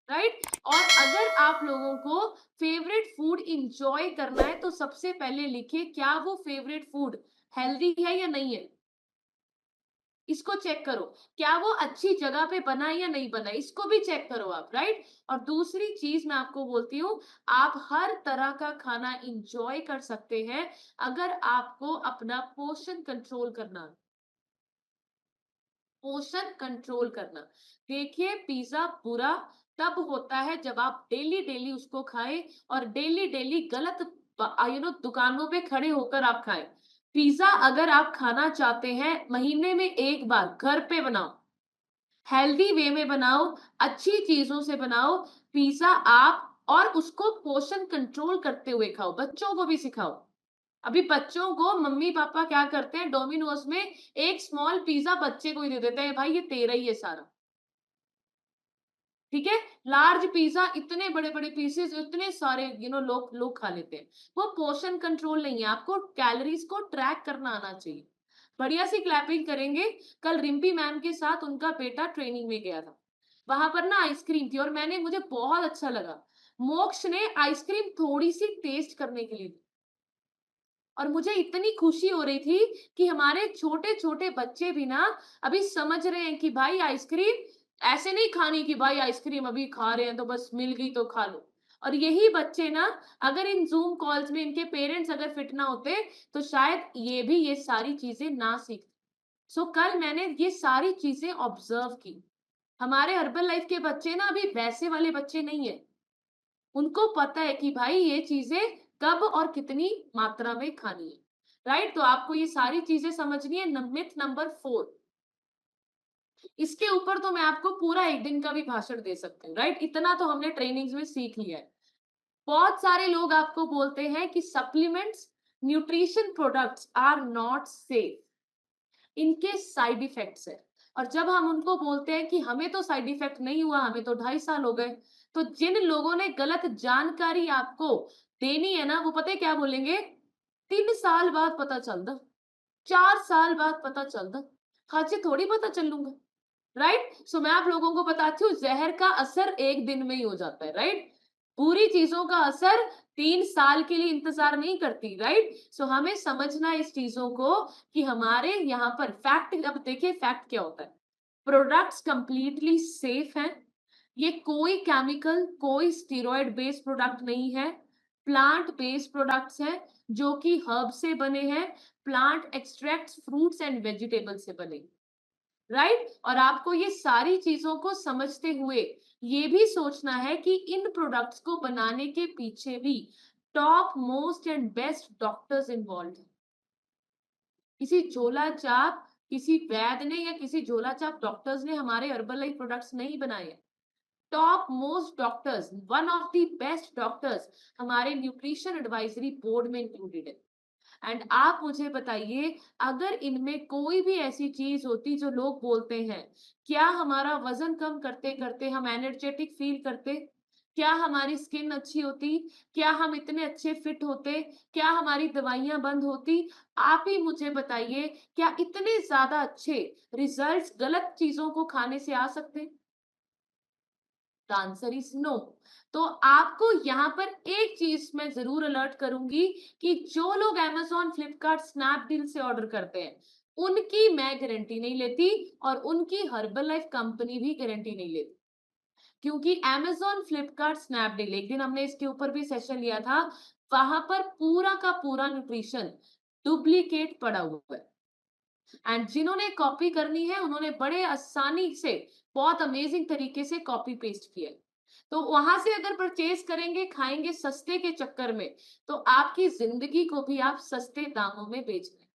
राइट? और अगर आप लोगों को फेवरेट फूड इंजॉय करना है तो सबसे पहले लिखिए क्या वो फेवरेट फूड हेल्दी है या नहीं है। इसको चेक करो, क्या वो अच्छी जगह पे बना है या नहीं बना है, इसको भी चेक करो आप, राइट? और दूसरी चीज मैं आपको बोलती हूँ, आप हर तरह का खाना इंजॉय कर सकते हैं अगर आपको अपना पोर्शन कंट्रोल करना। पोर्शन कंट्रोल करना, देखिए पिज्जा बुरा तब होता है जब आप डेली डेली उसको खाएं और डेली डेली गलत दुकानों पे खड़े होकर आप खाएं। पिज्जा अगर आप खाना चाहते हैं, महीने में एक बार घर पे बनाओ, हेल्दी वे में बनाओ, अच्छी चीजों से बनाओ पिज्जा आप, और उसको पोर्शन कंट्रोल करते हुए खाओ, बच्चों को भी सिखाओ। अभी बच्चों को मम्मी पापा क्या करते हैं, डोमिनोज में एक स्मॉल पिज्जा बच्चे को ही दे देते हैं, भाई ये तेरा ही है सारा, ठीक है? लार्ज पिज्जा इतने बड़े बड़े पीसेस, इतने सारे लोग लोग खा लेते हैं। वो पोर्शन कंट्रोल नहीं है, आपको कैलोरीज को ट्रैक करना आना चाहिए। बढ़िया सी क्लैपिंग करेंगे। कल रिम्पी मैम के साथ उनका बेटा ट्रेनिंग में गया था, वहां पर ना आइसक्रीम थी और मुझे बहुत अच्छा लगा, मोक्ष ने आइसक्रीम थोड़ी सी टेस्ट करने के लिए दी और मुझे इतनी खुशी हो रही थी कि हमारे छोटे छोटे बच्चे भी ना अभी समझ रहे हैं कि भाई आइसक्रीम ऐसे नहीं खानी, कि भाई आइसक्रीम अभी खा रहे हैं तो बस मिल गई तो खा लो। और यही बच्चे ना, अगर इन जूम कॉल्स में इनके पेरेंट्स अगर फिट ना होते तो शायद ये सारी चीजें ना सीखते। सो कल मैंने ये सारी चीजें ऑब्जर्व की। हमारे हर्बल लाइफ के बच्चे ना अभी वैसे वाले बच्चे नहीं है, उनको पता है कि भाई ये चीजें कब और कितनी मात्रा में खानी है, राइट? तो आपको ये सारी चीजें समझनी है। मिथ नंबर 4, इसके ऊपर तो मैं आपको पूरा एक दिन का भी भाषण दे सकती हूँ, राइट? इतना तो हमने ट्रेनिंग्स में सीख लिया है। बहुत सारे लोग आपको बोलते हैं कि supplements, nutrition products are not safe, इनके साइड इफेक्ट्स है। और जब हम उनको बोलते हैं कि हमें तो साइड इफेक्ट नहीं हुआ, हमें तो 2.5 साल हो गए, तो जिन लोगों ने गलत जानकारी आपको देनी है ना, वो पता है क्या बोलेंगे? 3 साल बाद पता चलता, 4 साल बाद पता चलता, आज से थोड़ी पता चलूंगा, राइट? सो मैं आप लोगों को बताती हूँ, जहर का असर एक दिन में ही हो जाता है, राइट? बुरी चीजों का असर 3 साल के लिए इंतजार नहीं करती, राइट? सो हमें समझना है इस चीजों को कि हमारे यहाँ पर फैक्ट, अब देखिए फैक्ट क्या होता है। प्रोडक्ट्स कंप्लीटली सेफ हैं, ये कोई केमिकल, कोई स्टेरॉइड बेस्ड प्रोडक्ट नहीं है, प्लांट बेस्ड प्रोडक्ट्स हैं जो कि हर्ब से बने हैं, plant extracts, fruits and vegetable से बने, राइट? और आपको ये सारी चीजों को समझते हुए ये भी सोचना है कि इन प्रोडक्ट्स को बनाने के पीछे भी top most and best doctors involve हैं। किसी झोला चाप, किसी वैद्य ने या किसी झोला चाप डॉक्टर्स ने हमारे हर्बल लाइफ प्रोडक्ट्स नहीं बनाए हैं। Top most doctors, one of the best doctors हमारे न्यूट्रिशन एडवाइजरी बोर्ड में इंक्लूडेड है। एंड आप मुझे बताइए, अगर इनमें कोई भी ऐसी चीज होती जो लोग बोलते हैं, क्या हमारा वजन कम करते करते हम एनर्जेटिक फील करते? क्या हमारी स्किन अच्छी होती? क्या हम इतने अच्छे फिट होते? क्या हमारी दवाइयां बंद होती? आप ही मुझे बताइए, क्या इतने ज्यादा अच्छे रिजल्ट्स गलत चीजों को खाने से आ सकते? The answer is no. तो आपको यहाँ पर एक चीज मैं जरूर अलर्ट करूंगी कि जो लोग Amazon, फ्लिपकार्ट, स्नैपडील से ऑर्डर करते हैं, उनकी मैं गारंटी नहीं लेती और उनकी हर्बल लाइफ कंपनी भी गारंटी नहीं लेती। क्योंकि Amazon, फ्लिपकार्ट, स्नैपडील, एक दिन हमने इसके ऊपर भी सेशन लिया था, वहां पर पूरा का पूरा न्यूट्रिशन डुप्लीकेट पड़ा हुआ है। एंड जिन्होंने कॉपी करनी है, उन्होंने बड़े आसानी से, बहुत अमेजिंग तरीके से कॉपी पेस्ट किया है। तो वहां से अगर परचेज करेंगे, खाएंगे सस्ते के चक्कर में, तो आपकी जिंदगी को भी आप सस्ते दामों में बेच रहे हैं,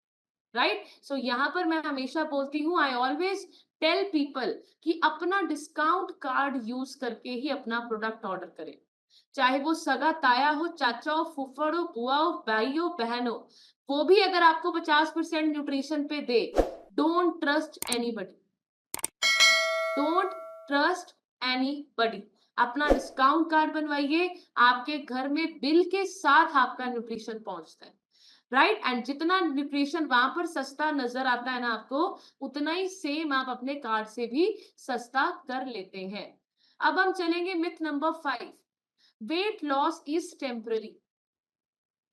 राइट? सो यहाँ पर मैं हमेशा बोलती हूँ, आई ऑलवेज टेल पीपल कि अपना डिस्काउंट कार्ड यूज करके ही अपना प्रोडक्ट ऑर्डर करें। चाहे वो सगा ताया हो, चाचा हो, फुफड़ हो, बुआ हो, भाई हो, बहन हो, वो भी अगर आपको 50% न्यूट्रिशन पे दे, don't trust anybody, don't trust anybody. अपना डिस्काउंट कार्ड बनवाइए, आपके घर में बिल के साथ आपका न्यूट्रिशन पहुंचता है, राइट? एंड जितना न्यूट्रिशन वहां पर सस्ता नजर आता है ना आपको, उतना ही सेम आप अपने कार्ड से भी सस्ता कर लेते हैं। अब हम चलेंगे myth number 5, weight loss is temporary.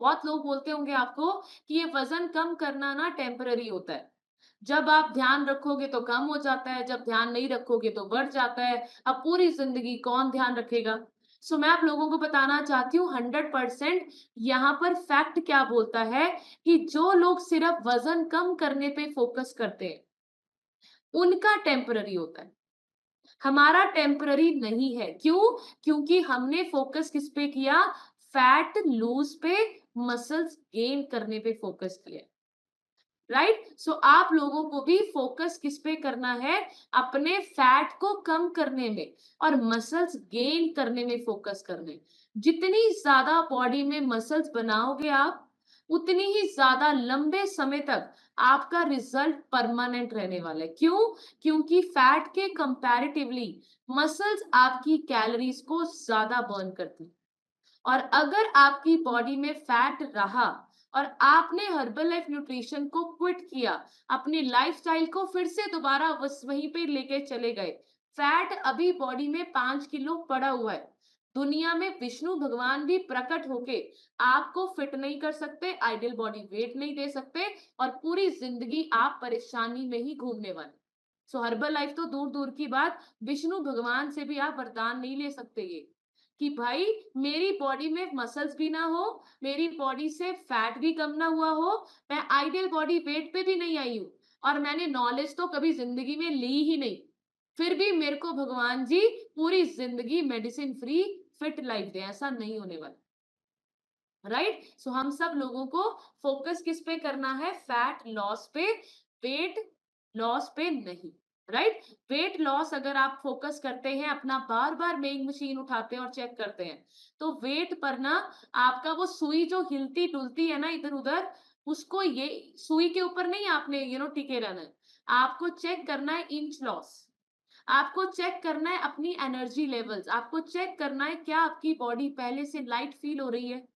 बहुत लोग बोलते होंगे आपको कि ये वजन कम करना ना टेम्पररी होता है, जब आप ध्यान रखोगे तो कम हो जाता है, जब ध्यान नहीं रखोगे तो बढ़ जाता है, अब पूरी जिंदगी कौन ध्यान रखेगा? सो मैं आप लोगों को बताना चाहती हूँ 100% यहाँ पर फैक्ट क्या बोलता है कि जो लोग सिर्फ वजन कम करने पे फोकस करते हैं, उनका टेम्पररी होता है, हमारा टेम्पररी नहीं है। क्यों? क्योंकि हमने फोकस किस पे किया? फैट लूज पे, मसल्स गेन करने पे फोकस किया, राइट? सो आप लोगों को भी फोकस किस पे करना है? अपने फैट को कम करने में और मसल्स गेन करने में फोकस करने। जितनी ज्यादा बॉडी में मसल्स बनाओगे आप, उतनी ही ज्यादा लंबे समय तक आपका रिजल्ट परमानेंट रहने वाला है। क्यों? क्योंकि फैट के कंपैरेटिवली मसल्स आपकी कैलोरीज को ज्यादा बर्न करती है। और अगर आपकी बॉडी में फैट रहा और आपने हर्बल लाइफ न्यूट्रिशन को क्विट किया, अपनी लाइफस्टाइल को फिर से दोबारा बस वहीं पे लेके चले गए, फैट अभी बॉडी में 5 किलो पड़ा हुआ है, दुनिया में विष्णु भगवान भी प्रकट होके आपको फिट नहीं कर सकते, आइडियल बॉडी वेट नहीं दे सकते, और पूरी जिंदगी आप परेशानी में ही घूमने वाले। सो हर्बल लाइफ तो दूर दूर की बात, विष्णु भगवान से भी आप वरदान नहीं ले सकते ये कि भाई मेरी बॉडी में मसल्स भी ना हो, मेरी बॉडी से फैट भी कम ना हुआ हो, मैं आइडियल बॉडी वेट पे भी नहीं आई हूं, और मैंने नॉलेज तो कभी जिंदगी में ली ही नहीं, फिर भी मेरे को भगवान जी पूरी जिंदगी मेडिसिन फ्री फिट लाइफ दे, ऐसा नहीं होने वाला। राइट। सो हम सब लोगों को फोकस किस पे करना है? फैट लॉस पे, वेट लॉस पे नहीं। राइट। वेट लॉस अगर आप फोकस करते हैं, अपना बार बार वेइंग मशीन उठाते हैं और चेक करते हैं, तो वेट पर ना आपका वो सुई जो हिलती डुलती है ना इधर उधर, उसको ये सुई के ऊपर नहीं आपने टिके रहना है। आपको चेक करना है इंच लॉस, आपको चेक करना है अपनी एनर्जी लेवल्स, आपको चेक करना है क्या आपकी बॉडी पहले से लाइट फील हो रही है,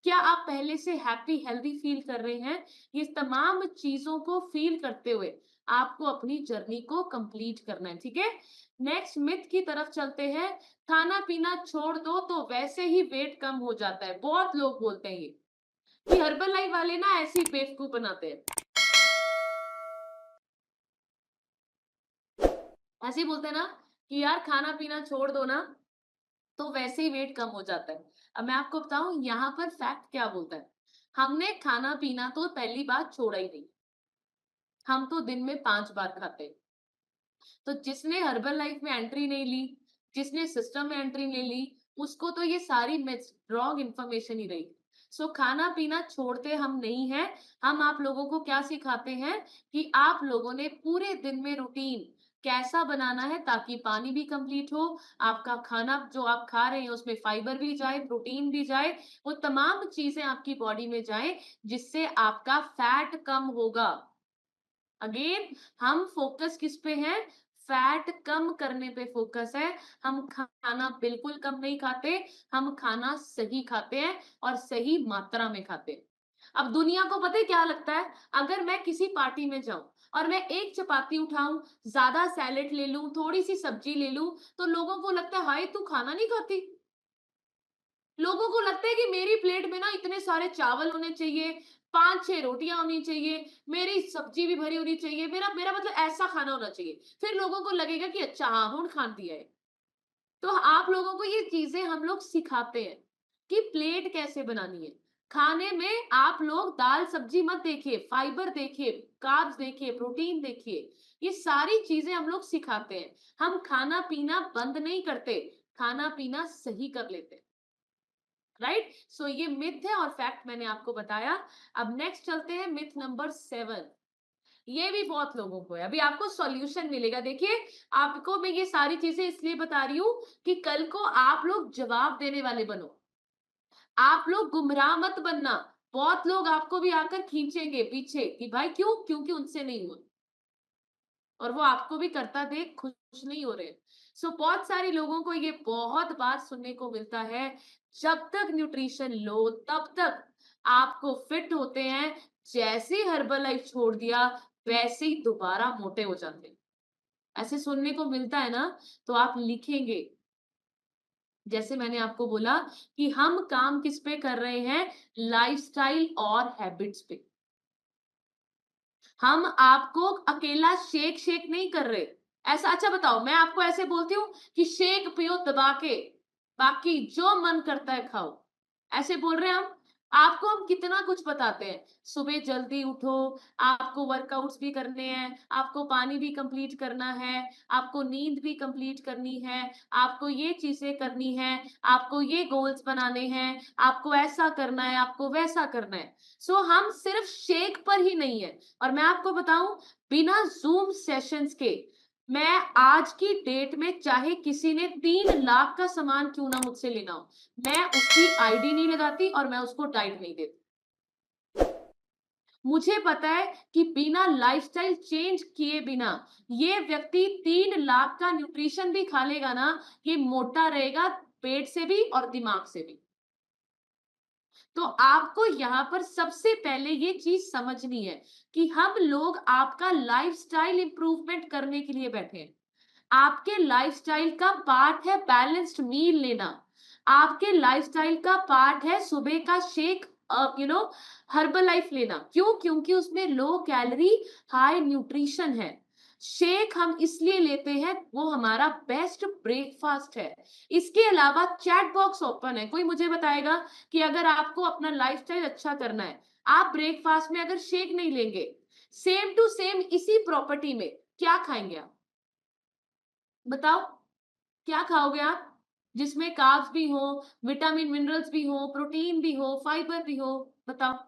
क्या आप पहले से हैप्पी हेल्दी फील कर रहे हैं। ये तमाम चीजों को फील करते हुए आपको अपनी जर्नी को कंप्लीट करना है, ठीक है। नेक्स्ट मिथ की तरफ चलते हैं। खाना पीना छोड़ दो तो वैसे ही वेट कम हो जाता है। बहुत लोग बोलते हैं ये कि हर्बल लाइफ वाले ना ऐसे ही बेवकूफ बनाते हैं, ऐसे ही बोलते हैं ना कि यार खाना पीना छोड़ दो ना तो वैसे ही वेट कम हो जाता है। अब मैं आपको बताऊं यहाँ पर फैक्ट क्या बोलता है। हमने खाना पीना तो पहली बात छोड़ा ही नहीं, हम तो दिन में 5 बार खाते हैं। तो जिसने हर्बल लाइफ में एंट्री नहीं ली, जिसने सिस्टम में एंट्री नहीं ली, उसको तो ये सारी मिथ्स रॉन्ग इन्फॉर्मेशन ही रही। सो खाना पीना छोड़ते हम नहीं हैं। हम आप लोगों को क्या सिखाते हैं कि आप लोगों ने पूरे दिन में रूटीन कैसा बनाना है ताकि पानी भी कंप्लीट हो, आपका खाना जो आप खा रहे हैं उसमें फाइबर भी जाए, प्रोटीन भी जाए, वो तमाम चीजें आपकी बॉडी में जाए जिससे आपका फैट कम होगा। अगेन हम फोकस किस पे है? फैट कम करने पे फोकस है। हम खाना बिल्कुल कम नहीं खाते, हम खाना सही खाते हैं और सही मात्रा में खाते हैं। अब दुनिया को पता है क्या लगता है? अगर मैं किसी पार्टी में जाऊं और मैं एक चपाती उठाऊं, ज्यादा सैलेड ले लूं, थोड़ी सी सब्जी ले लूं, तो लोगों को लगता है हाय तू खाना नहीं खाती। लोगों को लगता है कि मेरी प्लेट में ना इतने सारे चावल होने चाहिए, 5-6 रोटियां होनी चाहिए, मेरी सब्जी भी भरी होनी चाहिए, मेरा मेरा मतलब ऐसा खाना होना चाहिए। फिर लोगों को लगेगा कि अच्छा हाँ, हुन खान दिया है। तो आप लोगों को ये चीजें हम लोग सिखाते हैं कि प्लेट कैसे बनानी है। खाने में आप लोग दाल सब्जी मत देखिए, फाइबर देखिए, कार्ब्स देखिए, प्रोटीन देखिए। ये सारी चीजें हम लोग सिखाते हैं। हम खाना पीना बंद नहीं करते, खाना पीना सही कर लेते हैं। राइट। सो ये मिथ है और फैक्ट मैंने आपको बताया। अब नेक्स्ट चलते हैं मिथ नंबर 7। ये भी बहुत लोगों को है, अभी आपको सॉल्यूशन मिलेगा। देखिए आपको मैं ये सारी चीजें इसलिए बता रही हूं कि कल को आप लोग जवाब देने वाले बनो, आप लोग गुमराह मत बनना। बहुत लोग आपको भी आकर खींचेंगे पीछे कि भाई क्यों, क्योंकि उनसे नहीं हुआ, और वो आपको भी करता देख खुश नहीं हो रहे। सो बहुत सारे लोगों को ये बहुत बात सुनने को मिलता है, जब तक न्यूट्रिशन लो तब तक आपको फिट होते हैं, जैसे ही हर्बल लाइफ छोड़ दिया वैसे ही दोबारा मोटे हो जाते हैं। ऐसे सुनने को मिलता है ना, तो आप लिखेंगे। जैसे मैंने आपको बोला कि हम काम किस पे कर रहे हैं? लाइफस्टाइल और हैबिट्स पे। हम आपको अकेला शेक शेक नहीं कर रहे। ऐसा अच्छा बताओ, मैं आपको ऐसे बोलती हूँ कि शेक पियो दबा के, बाकी जो मन करता है खाओ, ऐसे बोल रहे हैं हम? आपको हम कितना कुछ बताते हैं। सुबह जल्दी उठो, आपको वर्कआउट्स भी करने हैं, आपको पानी भी कंप्लीट करना है, आपको नींद भी कंप्लीट करनी है, आपको ये चीजें करनी है, आपको ये गोल्स बनाने हैं, आपको ऐसा करना है, आपको वैसा करना है। सो हम सिर्फ शेक पर ही नहीं है। और मैं आपको बताऊं, बिना जूम सेशंस के मैं आज की डेट में चाहे किसी ने 3 लाख का सामान क्यों ना मुझसे लेना हो, मैं उसकी आईडी नहीं लगाती और मैं उसको डाइट नहीं देती। मुझे पता है कि बिना लाइफस्टाइल चेंज किए बिना ये व्यक्ति 3 लाख का न्यूट्रिशन भी खा लेगा ना, ये मोटा रहेगा, पेट से भी और दिमाग से भी। तो आपको यहाँ पर सबसे पहले ये चीज समझनी है कि हम लोग आपका लाइफस्टाइल इंप्रूवमेंट करने के लिए बैठे हैं। आपके लाइफस्टाइल का पार्ट है बैलेंस्ड मील लेना, आपके लाइफस्टाइल का पार्ट है सुबह का शेक, हर्बल लाइफ लेना। क्यों? क्योंकि उसमें लो कैलोरी हाई न्यूट्रिशन है। शेक हम इसलिए लेते हैं, वो हमारा बेस्ट ब्रेकफास्ट है। इसके अलावा चैट बॉक्स ओपन है, कोई मुझे बताएगा कि अगर आपको अपना लाइफस्टाइल अच्छा करना है, आप ब्रेकफास्ट में अगर शेक नहीं लेंगे, सेम टू सेम इसी प्रॉपर्टी में क्या खाएंगे आप? बताओ, क्या खाओगे आप? जिसमें कार्ब्स भी हो, विटामिन मिनरल्स भी हो, प्रोटीन भी हो, फाइबर भी हो? बताओ,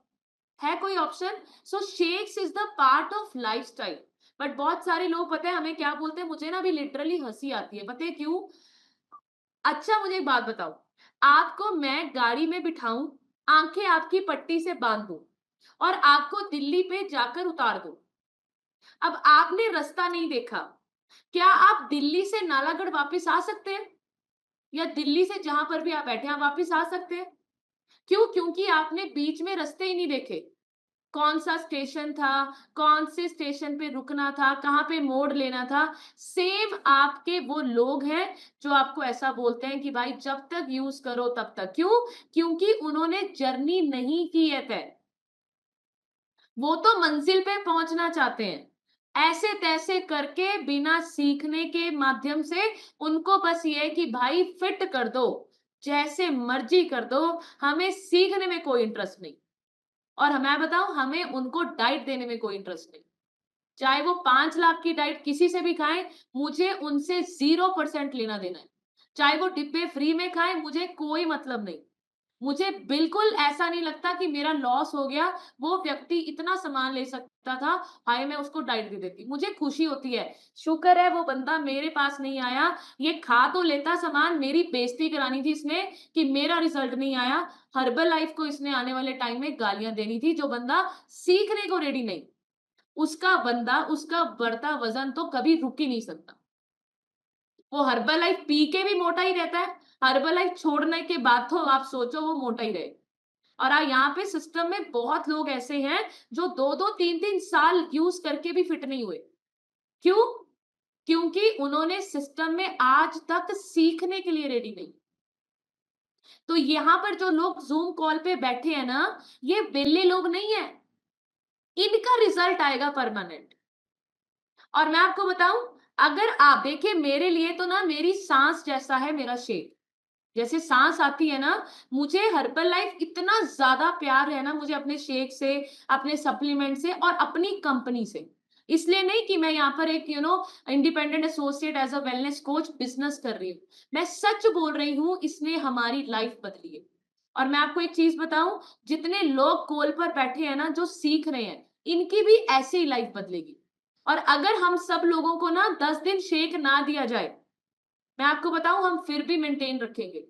है कोई option? So shakes is the part of lifestyle. But बहुत सारे लोग पता है हमें क्या बोलते हैं, मुझे ना अभी लिटरली हंसी आती है, पता है क्यों? अच्छा मुझे एक बात बताओ, आपको मैं गाड़ी में बिठाऊं, आंखें आपकी पट्टी से बांध दूं और आपको दिल्ली पे जाकर उतार दूं, अब आपने रास्ता नहीं देखा, क्या आप दिल्ली से नालागढ़ वापस आ सकते हैं? या दिल्ली से जहां पर भी आप बैठे हैं आप वापस आ सकते हैं? क्यों? क्योंकि आपने बीच में रास्ते ही नहीं देखे। कौन सा स्टेशन था, कौन से स्टेशन पे रुकना था, कहाँ पे मोड़ लेना था। सेम आपके वो लोग हैं जो आपको ऐसा बोलते हैं कि भाई जब तक यूज करो तब तक। क्यों? क्योंकि उन्होंने जर्नी नहीं की है तय, वो तो मंजिल पे पहुंचना चाहते हैं। ऐसे तैसे करके बिना सीखने के माध्यम से उनको बस ये है कि भाई फिट कर दो, जैसे मर्जी कर दो, हमें सीखने में कोई इंटरेस्ट नहीं। और मैं बताऊं, हमें उनको डाइट देने में कोई इंटरेस्ट नहीं। चाहे वो 5 लाख की डाइट किसी से भी खाएं, मुझे उनसे 0% लेना देना है। चाहे वो डिब्बे फ्री में खाएं, मुझे कोई मतलब नहीं। मुझे बिल्कुल ऐसा नहीं लगता कि मेरा लॉस हो गया, वो व्यक्ति इतना सामान ले सकता था, हाय मैं उसको डाइट दे देती। मुझे खुशी होती है, शुक्र है वो बंदा मेरे पास नहीं आया, ये खा तो लेता सामान, मेरी बेइज्जती करानी थी इसने कि मेरा रिजल्ट नहीं आया। हर्बल लाइफ को इसने आने वाले टाइम में गालियां देनी थी, जो बंदा सीखने को रेडी नहीं, उसका बढ़ता वजन तो कभी रुक ही नहीं सकता। वो हर्बल लाइफ पी के भी मोटा ही रहता है, हर्बल लाइफ छोड़ने के बाद तो आप सोचो वो मोटा ही रहे। और यहाँ पे सिस्टम में बहुत लोग ऐसे हैं जो 2-2 3-3 साल यूज करके भी फिट नहीं हुए। क्यों? क्योंकि उन्होंने सिस्टम में आज तक सीखने के लिए रेडी नहीं। तो यहाँ पर जो लोग जूम कॉल पे बैठे हैं ना, ये बेले लोग नहीं है, इनका रिजल्ट आएगा परमानेंट। और मैं आपको बताऊं, अगर आप देखिए, मेरे लिए तो ना मेरी सांस जैसा है मेरा शेक। जैसे सांस आती है ना, मुझे हर्बल लाइफ इतना ज्यादा प्यार है ना मुझे अपने शेक से, अपने सप्लीमेंट से और अपनी कंपनी से। इसलिए नहीं कि मैं यहाँ पर एक independent associate as a wellness coach business कर रही हूँ, मैं सच बोल रही हूँ, इसने हमारी लाइफ बदली है। और मैं आपको एक चीज बताऊं, जितने लोग कॉल पर बैठे हैं ना जो सीख रहे हैं, इनकी भी ऐसे ही लाइफ बदलेगी। और अगर हम सब लोगों को ना 10 दिन शेक ना दिया जाए, मैं आपको बताऊं, हम फिर भी मेंटेन रखेंगे,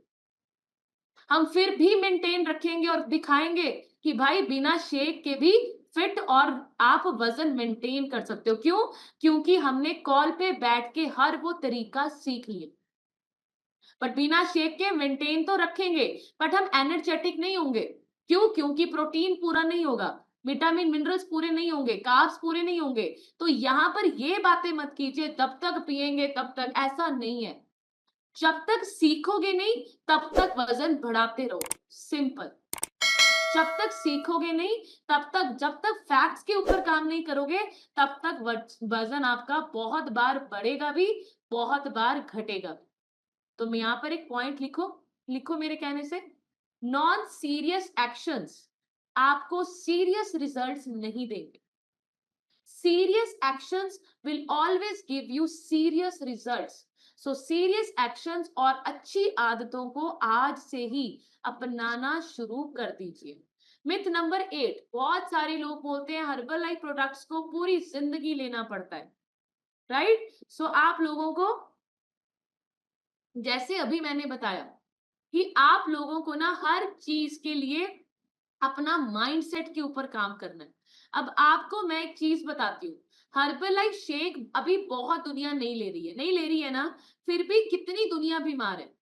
हम फिर भी मेंटेन रखेंगे और दिखाएंगे कि भाई बिना शेक के भी फिट और आप वजन मेंटेन कर सकते हो। क्यों? क्योंकि हमने कॉल पे बैठ के हर वो तरीका सीख लिया। बट बिना शेक के मेंटेन तो रखेंगे, बट हम एनर्जेटिक नहीं होंगे। क्यों? क्योंकि प्रोटीन पूरा नहीं होगा, विटामिन मिनरल्स पूरे नहीं होंगे, कार्ब्स पूरे नहीं होंगे। तो यहाँ पर ये बातें मत कीजिए तब तक पिएंगे तब तक, ऐसा नहीं है। जब तक सीखोगे नहीं तब तक वजन बढ़ाते रहो, सिंपल। जब तक सीखोगे नहीं तब तक, जब तक फैक्ट्स के ऊपर काम नहीं करोगे, तब तक वजन आपका बहुत बार बढ़ेगा भी, बहुत बार घटेगा भी। तो मैं यहाँ पर एक पॉइंट लिखो, लिखो मेरे कहने से, नॉन सीरियस एक्शंस आपको सीरियस रिजल्ट्स नहीं देंगे। serious actions will always give you serious results. So serious actions और अच्छी आदतों को आज से ही अपनाना शुरू कर दीजिए। मिथ नंबर 8, बहुत सारे लोग बोलते हैं हर्बल लाइफ प्रोडक्ट्स को पूरी जिंदगी लेना पड़ता है, राइट? सो आप लोगों को, जैसे अभी मैंने बताया कि आप लोगों को ना हर चीज के लिए अपना माइंडसेट के ऊपर काम करना है। अब आपको मैं एक चीज बताती हूँ, हर्बल लाइफ शेक अभी बहुत दुनिया नहीं ले रही है, नहीं ले रही है ना, फिर भी कितनी दुनिया बीमार है,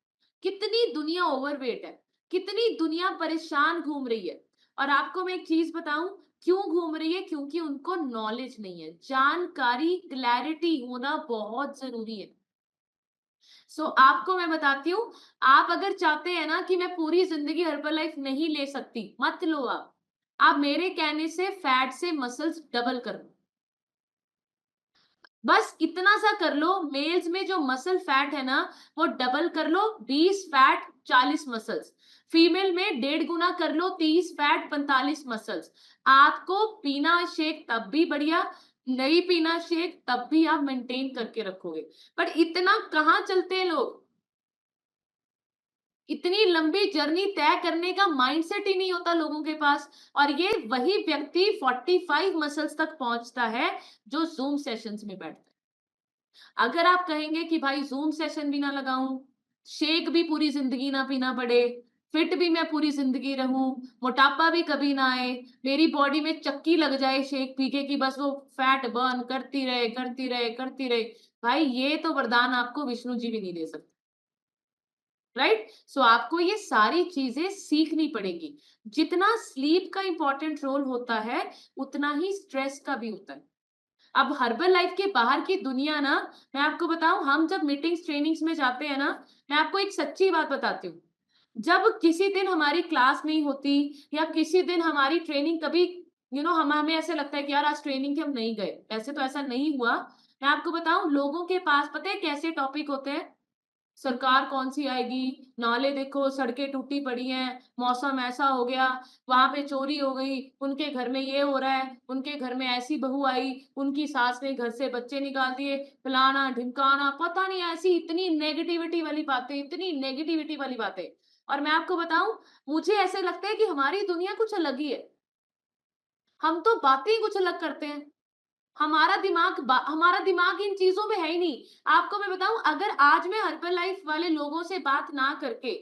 कितनी दुनिया ओवरवेट है, कितनी दुनिया परेशान घूम रही है। और आपको मैं एक चीज बताऊं, क्यों घूम रही है? क्योंकि उनको नॉलेज नहीं है, जानकारी, क्लैरिटी होना बहुत जरूरी है। सो आपको मैं बताती हूँ, आप अगर चाहते हैं ना कि मैं पूरी जिंदगी हर्बल लाइफ नहीं ले सकती, मत लो। आप मेरे कहने से फैट से मसल्स डबल कर लो, बस इतना सा कर लो। मेल्स में जो मसल फैट है ना वो डबल कर लो, 20 फैट 40 मसल्स। फीमेल में 1.5 गुना कर लो, 30 फैट 45 मसल्स। आपको पीना शेक तब भी बढ़िया, नहीं पीना शेक तब भी आप मेंटेन करके रखोगे। बट इतना कहाँ चलते हैं लोग, इतनी लंबी जर्नी तय करने का माइंडसेट ही नहीं होता लोगों के पास। और ये वही व्यक्ति 45 मसल्स तक पहुंचता है जो जूम सेशंस में बैठता है। अगर आप कहेंगे कि भाई जूम सेशन भी ना लगाऊं, शेक भी पूरी जिंदगी ना पीना पड़े, फिट भी मैं पूरी जिंदगी रहूं, मोटापा भी कभी ना आए, मेरी बॉडी में चक्की लग जाए शेक पी के कि बस वो फैट बर्न करती रहे करती रहे करती रहे, भाई ये तो वरदान आपको विष्णु जी भी नहीं दे सकते। राइट? सो आपको ये सारी चीजें सीखनी पड़ेगी। जितना स्लीप का इंपॉर्टेंट रोल होता है उतना ही स्ट्रेस का भी होता है। अब हर्बल लाइफ के बाहर की दुनिया ना, मैं आपको बताऊं, हम जब मीटिंग्स ट्रेनिंग्स में जाते हैं ना, मैं आपको एक सच्ची बात बताती हूँ। जब किसी दिन हमारी क्लास नहीं होती या किसी दिन हमारी ट्रेनिंग कभी हम हमें ऐसे लगता है कि यार आज ट्रेनिंग के हम नहीं गए, ऐसे तो ऐसा नहीं हुआ। मैं आपको बताऊं, लोगों के पास पता है कैसे टॉपिक होते हैं? सरकार कौन-सी आएगी, नाले देखो, सड़कें टूटी पड़ी हैं, मौसम ऐसा हो गया, वहाँ पे चोरी हो गई, उनके घर में ये हो रहा है, उनके घर में ऐसी बहू आई, उनकी सास ने घर से बच्चे निकाल दिए, फलाना-ढिमकाना, पता नहीं ऐसी इतनी नेगेटिविटी वाली बातें, इतनी नेगेटिविटी वाली बातें। और मैं आपको बताऊँ, मुझे ऐसा लगता है कि हमारी दुनिया कुछ अलग ही है। हम तो बातें ही कुछ अलग करते हैं। हमारा दिमाग इन चीजों में है ही नहीं। आपको मैं बताऊं, अगर आज मैं हर्बल लाइफ वाले लोगों से बात ना करके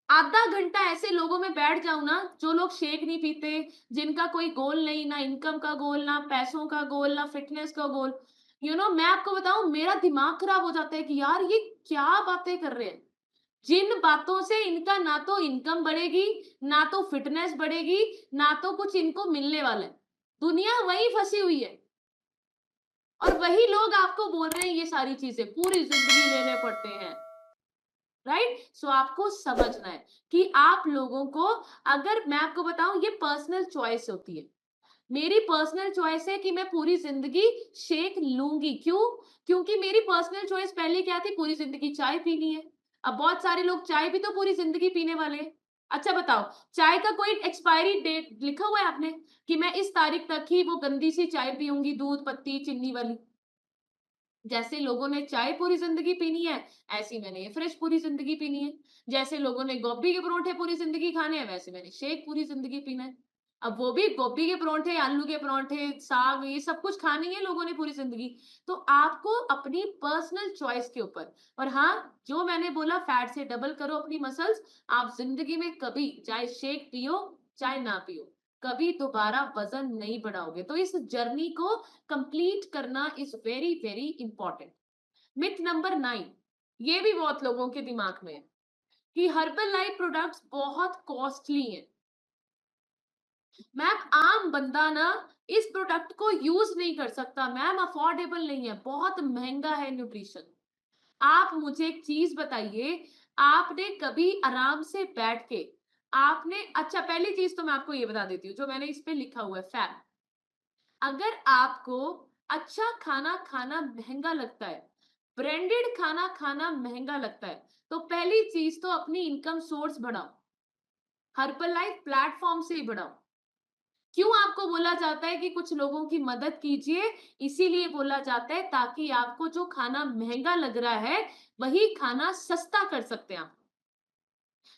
आधा घंटा ऐसे लोगों में बैठ जाऊं ना, जो लोग शेक नहीं पीते, जिनका कोई गोल नहीं, ना इनकम का गोल, ना पैसों का गोल, ना फिटनेस का गोल, मैं आपको बताऊं, मेरा दिमाग खराब हो जाता है कि यार ये क्या बातें कर रहे हैं। जिन बातों से इनका ना तो इनकम बढ़ेगी, ना तो फिटनेस बढ़ेगी, ना तो कुछ इनको मिलने वाला है। दुनिया वहीं फंसी हुई है और वही लोग आपको बोल रहे हैं ये सारी चीजें पूरी जिंदगी लेने पड़ते हैं। राइट? सो आपको समझना है कि आप लोगों को, अगर मैं आपको बताऊं, ये पर्सनल चॉइस होती है। मेरी पर्सनल चॉइस है कि मैं पूरी जिंदगी शेक लूंगी। क्यों? क्योंकि मेरी पर्सनल चॉइस पहले क्या थी, पूरी जिंदगी चाय पीनी है। अब बहुत सारे लोग चाय भी तो पूरी जिंदगी पीने वाले हैं। अच्छा बताओ, चाय का कोई एक्सपायरी डेट लिखा हुआ है आपने कि मैं इस तारीख तक ही वो गंदी सी चाय पीऊंगी, दूध पत्ती चीनी वाली? जैसे लोगों ने चाय पूरी जिंदगी पीनी है, ऐसी मैंने ये फ्रेश पूरी जिंदगी पीनी है। जैसे लोगों ने गोभी के परोठे पूरी जिंदगी खाने हैं, वैसे मैंने शेक पूरी जिंदगी पीना है। अब वो भी गोभी के परोठे, आलू के परोठे, साग, ये सब कुछ खाने ही है लोगों ने पूरी जिंदगी। तो आपको अपनी पर्सनल चॉइस के ऊपर, और हाँ, जो मैंने बोला, फैट से डबल करो अपनी मसल्स। आप जिंदगी में कभी चाहे शेक पियो, चाहे ना पियो, कभी दोबारा वजन नहीं बढ़ाओगे। तो इस जर्नी को कंप्लीट करना is very very important. Myth number 9, ये भी बहुत लोगों के दिमाग में है कि हर्बल लाइफ प्रोडक्ट्स बहुत कॉस्टली हैं। मैम, आम बंदा ना इस प्रोडक्ट को यूज नहीं कर सकता मैम, अफोर्डेबल नहीं है, बहुत महंगा है न्यूट्रिशन। आप मुझे एक चीज बताइए, आपने कभी आराम से बैठ के आपने, अच्छा पहली चीज तो मैं आपको ये बता देती हूँ जो मैंने इस पे लिखा हुआ है, फैक्ट। अगर आपको अच्छा खाना खाना महंगा लगता है, ब्रांडेड खाना खाना महंगा लगता है, तो पहली चीज तो अपनी इनकम सोर्स बढ़ाओ। हर्बल लाइफ प्लेटफॉर्म से ही बढ़ाओ। क्यों आपको बोला जाता है कि कुछ लोगों की मदद कीजिए? इसीलिए बोला जाता है ताकि आपको जो खाना महंगा लग रहा है, वही खाना सस्ता कर सकते हैं आप।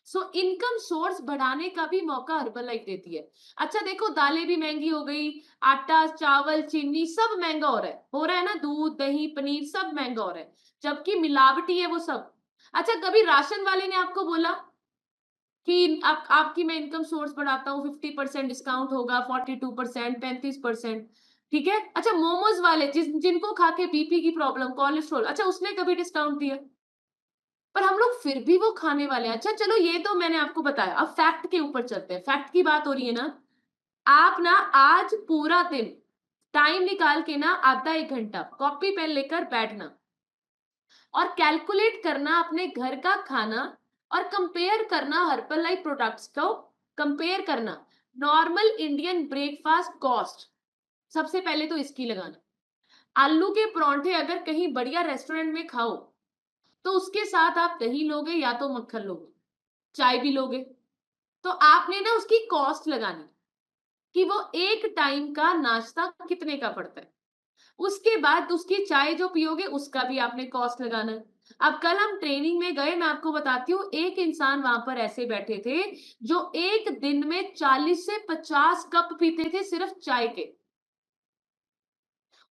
सो इनकम सोर्स बढ़ाने का भी मौका हर्बल लाइफ देती है। अच्छा देखो, दालें भी महंगी हो गई, आटा, चावल, चीनी सब महंगा हो रहा है ना, दूध, दही, पनीर सब महंगा हो रहा है, जबकि मिलावटी है वो सब। अच्छा, कभी राशन वाले ने आपको बोला कि आपकी मैं इनकम सोर्स बढ़ाता हूँ, 50% डिस्काउंट होगा, 42%, 35%? ठीक है। अच्छा, मोमोज वाले जिनको खा के बीपी की प्रॉब्लम, कोलेस्ट्रॉल, अच्छा उसने कभी डिस्काउंट दिया? पर हम लोग फिर भी वो खाने वाले हैं। अच्छा चलो, ये तो मैंने आपको बताया, अब फैक्ट के ऊपर चलते हैं। फैक्ट की बात हो रही है ना, आप ना आज पूरा दिन टाइम निकाल के ना आधा एक घंटा कॉपी पेन लेकर बैठना और कैलकुलेट करना अपने घर का खाना और कंपेयर करना हर्बल लाइफ प्रोडक्ट्स को, कंपेयर करना नॉर्मल इंडियन ब्रेकफास्ट कॉस्ट। सबसे पहले तो इसकी लगाना, आलू के परांठे अगर कहीं बढ़िया रेस्टोरेंट में खाओ तो उसके साथ आप दही लोगे या तो मक्खन लोगे, चाय भी लोगे, तो आपने ना उसकी कॉस्ट लगानी कि वो एक टाइम का नाश्ता कितने का पड़ता है। उसके बाद उसकी चाय जो पियोगे उसका भी आपने कॉस्ट लगाना है। अब कल हम ट्रेनिंग में गए, मैं आपको बताती हूँ, एक इंसान वहां पर ऐसे बैठे थे जो एक दिन में 40 से 50 कप पीते थे सिर्फ चाय के।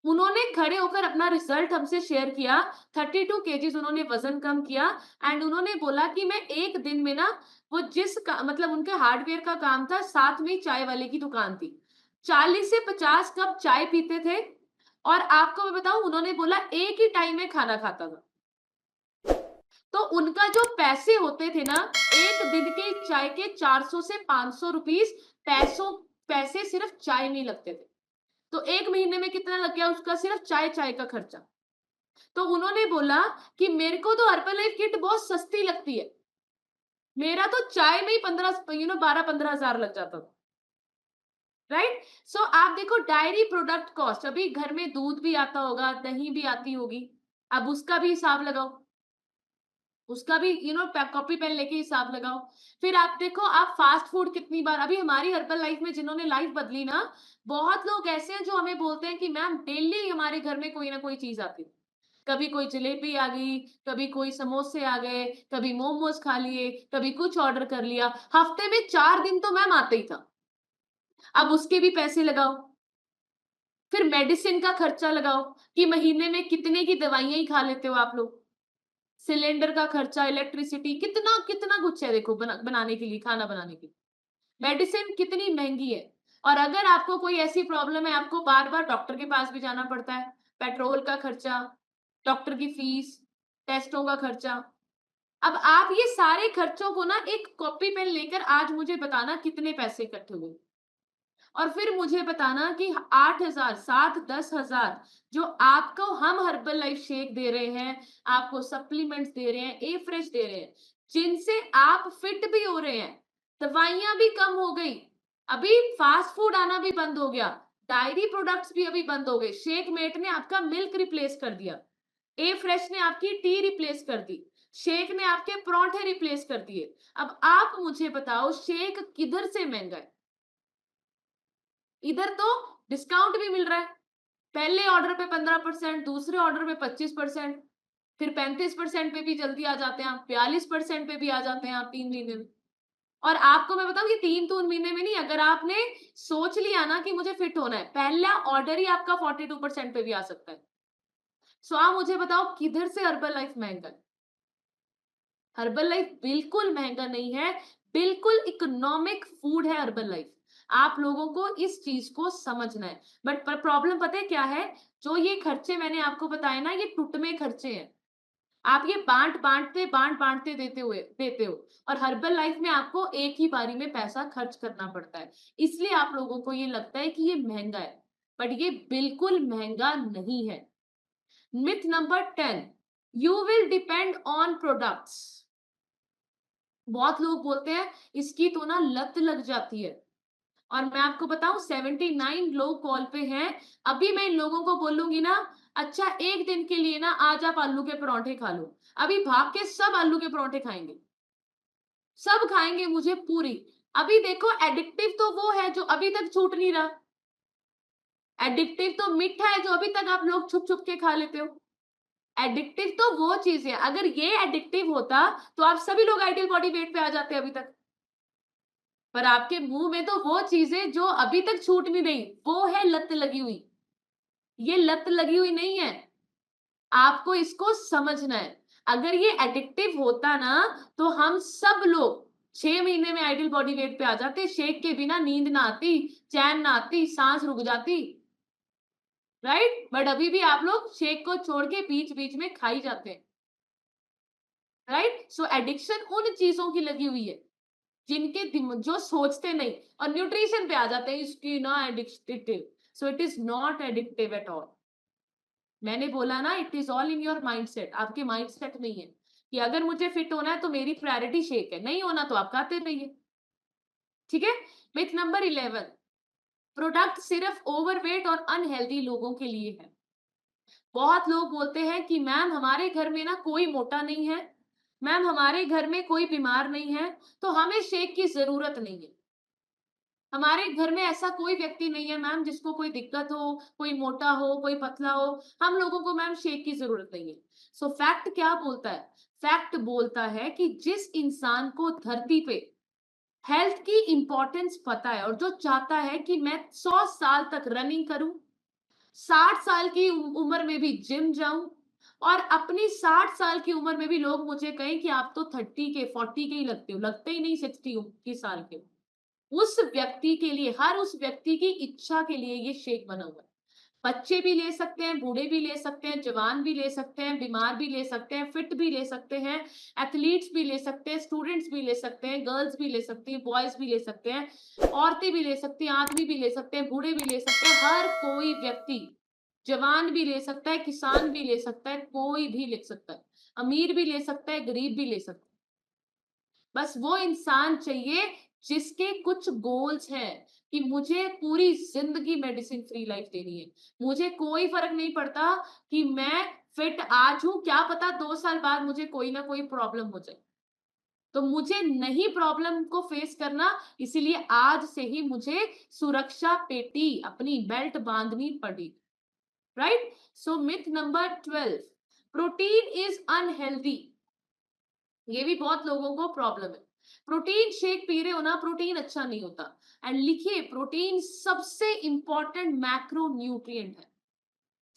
उन्होंने खड़े होकर अपना रिजल्ट हमसे शेयर किया। 32 केजीज उन्होंने वजन कम किया एंड उन्होंने बोला कि मैं एक दिन में ना, वो मतलब उनके हार्डवेयर का काम था, साथ में ही चाय वाले की दुकान थी, 40 से 50 कप चाय पीते थे। और आपको मैं बताऊं, उन्होंने बोला एक ही टाइम में खाना खाता था। तो उनका जो पैसे होते थे ना, एक दिन के चाय के 400 से 500 रुपीस पैसे सिर्फ चाय में ही लगते थे। तो एक महीने में कितना लग गया उसका, सिर्फ चाय चाय का खर्चा। तो उन्होंने बोला कि मेरे को तो हर्बल किट बहुत सस्ती लगती है, मेरा तो चाय में ही 12-15 हजार लग जाता था। राइट। सो आप देखो, डायरी प्रोडक्ट कॉस्ट, अभी घर में दूध भी आता होगा, दही भी आती होगी, अब उसका भी हिसाब लगाओ, उसका भी कॉपी पेन लेके हिसाब लगाओ। फिर आप देखो, आप फास्ट फूड कितनी बार, अभी हमारी हर्बल लाइफ में जिन्होंने लाइफ बदली ना, बहुत लोग ऐसे हैं जो हमें बोलते हैं कि मैम डेली हमारे घर में कोई ना कोई चीज आती है। कभी कोई जलेबी आ गई, कभी कोई समोसे आ गए, कभी मोमोज खा लिए, कभी कुछ ऑर्डर कर लिया, हफ्ते में 4 दिन तो मैम आते ही था। अब उसके भी पैसे लगाओ। फिर मेडिसिन का खर्चा लगाओ कि महीने में कितने की दवाइयां ही खा लेते हो आप लोग। सिलेंडर का खर्चा, इलेक्ट्रिसिटी, कितना कितना कुछ है देखो, बनाने के लिए, खाना बनाने के लिए। मेडिसिन कितनी महंगी है। और अगर आपको कोई ऐसी प्रॉब्लम है, आपको बार बार डॉक्टर के पास भी जाना पड़ता है, पेट्रोल का खर्चा, डॉक्टर की फीस, टेस्टों का खर्चा। अब आप ये सारे खर्चों को ना एक कॉपी पेन लेकर आज मुझे बताना कितने पैसे इकट्ठे हुए, और फिर मुझे बताना कि 8,000, 7, 10,000 जो आपको हम हर्बल लाइफ शेक दे रहे हैं, आपको सप्लीमेंट्स दे रहे हैं, ए फ्रेश दे रहे हैं, जिनसे आप फिट भी हो रहे हैं, दवाइयां भी कम हो गई, अभी फास्ट फूड आना भी बंद हो गया, डायरी प्रोडक्ट्स भी अभी बंद हो गए, शेक मेट ने आपका मिल्क रिप्लेस कर दिया, ए फ्रेश ने आपकी टी रिप्लेस कर दी, शेक ने आपके पराठे रिप्लेस कर दिए। अब आप मुझे बताओ, शेक किधर से महंगा है? इधर तो डिस्काउंट भी मिल रहा है, पहले ऑर्डर पे 15%, दूसरे ऑर्डर पे 25%, फिर 35% पे भी जल्दी आ जाते हैं आप, 42% पे भी आ जाते हैं आप 3 महीने में। और आपको मैं बताऊं, ये 3 महीने में नहीं, अगर आपने सोच लिया ना कि मुझे फिट होना है, पहला ऑर्डर ही आपका 42% पे भी आ सकता है। सो आप मुझे बताओ, किधर से हर्बल लाइफ महंगा है? हर्बल लाइफ बिल्कुल महंगा नहीं है, बिल्कुल इकोनॉमिक फूड है हर्बल लाइफ। आप लोगों को इस चीज को समझना है। बट पर प्रॉब्लम पता है क्या है? जो ये खर्चे मैंने आपको बताए ना, ये टुटमे खर्चे हैं। आप ये बांट बांटते देते हो, और हर्बल लाइफ में आपको एक ही बारी में पैसा खर्च करना पड़ता है, इसलिए आप लोगों को ये लगता है कि ये महंगा है, बट ये बिल्कुल महंगा नहीं है। Myth number 10, you will depend on products. बहुत लोग बोलते हैं इसकी तो ना लत लग जाती है, और मैं आपको बताऊं 79 लोग कॉल पे हैं। अभी मैं इन लोगों को बोलूंगी ना, अच्छा एक दिन के लिए ना आज आप आलू के परांठे खा लो, अभी भाग के सब आलू के परांठे खाएंगे, सब खाएंगे मुझे पूरी। अभी देखो, एडिक्टिव तो वो है जो अभी तक छूट नहीं रहा, एडिक्टिव तो मीठा है जो अभी तक आप लोग छुप छुप के खा लेते हो। एडिक्टिव तो वो चीज है, अगर ये एडिक्टिव होता तो आप सभी लोग आइडियल बॉडी वेट पे आ जाते अभी तक। पर आपके मुंह में तो वो चीजें जो अभी तक छूट नहीं रही, वो है लत लगी हुई। ये लत लगी हुई नहीं है, आपको इसको समझना है। अगर ये एडिक्टिव होता ना, तो हम सब लोग 6 महीने में आइडियल बॉडी वेट पे आ जाते, शेक के बिना नींद ना आती, चैन ना आती, सांस रुक जाती। राइट। बट अभी भी आप लोग शेक को छोड़ के बीच बीच में खाई जाते हैं। राइट। सो एडिक्शन उन चीजों की लगी हुई है जो सोचते नहीं, और न्यूट्रिशन पे आ जाते हैं, इसकी ना addictive. So it is not addictive at all. मैंने बोला ना, it is all in your mindset, आपके माइंडसेट में ही है कि अगर मुझे फिट होना है तो मेरी प्रायोरिटी शेक है, नहीं होना तो आप खाते रहिए। ठीक है। मिथ नंबर 11, प्रोडक्ट सिर्फ ओवरवेट और अनहेल्दी लोगों के लिए है। बहुत लोग बोलते हैं कि मैम हमारे घर में ना कोई मोटा नहीं है, मैम हमारे घर में कोई बीमार नहीं है, तो हमें शेक की जरूरत नहीं है। हमारे घर में ऐसा कोई व्यक्ति नहीं है मैम जिसको कोई दिक्कत हो, कोई मोटा हो, कोई पतला हो। हम लोगों को मैम शेक की जरूरत नहीं है। सो फैक्ट क्या बोलता है? फैक्ट बोलता है कि जिस इंसान को धरती पे हेल्थ की इंपॉर्टेंस पता है और जो चाहता है कि मैं 100 साल तक रनिंग करूं, 60 साल की उम्र में भी जिम जाऊं, और अपनी 60 साल की उम्र में भी लोग मुझे कहें कि आप तो 30 के 40 के ही लगते हो, लगते ही नहीं 60 की साल के। उस व्यक्ति के लिए, हर उस व्यक्ति की इच्छा के लिए ये शेक बना हुआ है। बच्चे भी ले सकते हैं, बूढ़े भी ले सकते हैं, जवान भी ले सकते हैं, बीमार भी ले सकते हैं, फिट भी ले सकते हैं, एथलीट्स भी ले सकते हैं, स्टूडेंट्स भी ले सकते हैं, गर्ल्स भी ले सकती हैं, बॉयज भी ले सकते हैं, औरतें भी ले सकती हैं, आदमी भी ले सकते हैं, बूढ़े भी ले सकते हैं, हर कोई व्यक्ति, जवान भी ले सकता है, किसान भी ले सकता है, कोई भी ले सकता है, अमीर भी ले सकता है, गरीब भी ले सकता है। बस वो इंसान चाहिए जिसके कुछ गोल्स हैं कि मुझे पूरी जिंदगी मेडिसिन फ्री लाइफ देनी है। मुझे कोई फर्क नहीं पड़ता कि मैं फिट आज हूं, क्या पता 2 साल बाद मुझे कोई ना कोई प्रॉब्लम हो जाए। तो मुझे नहीं प्रॉब्लम को फेस करना, इसीलिए आज से ही मुझे सुरक्षा पेटी, अपनी बेल्ट बांधनी पड़ी। Right? So myth number 12, protein is unhealthy. ये भी बहुत लोगों को प्रॉब्लम है। प्रोटीन शेक पी रहे हो ना, प्रोटीन अच्छा नहीं होता। एंड लिखिए, प्रोटीन सबसे इंपॉर्टेंट मैक्रो न्यूट्रिएंट है,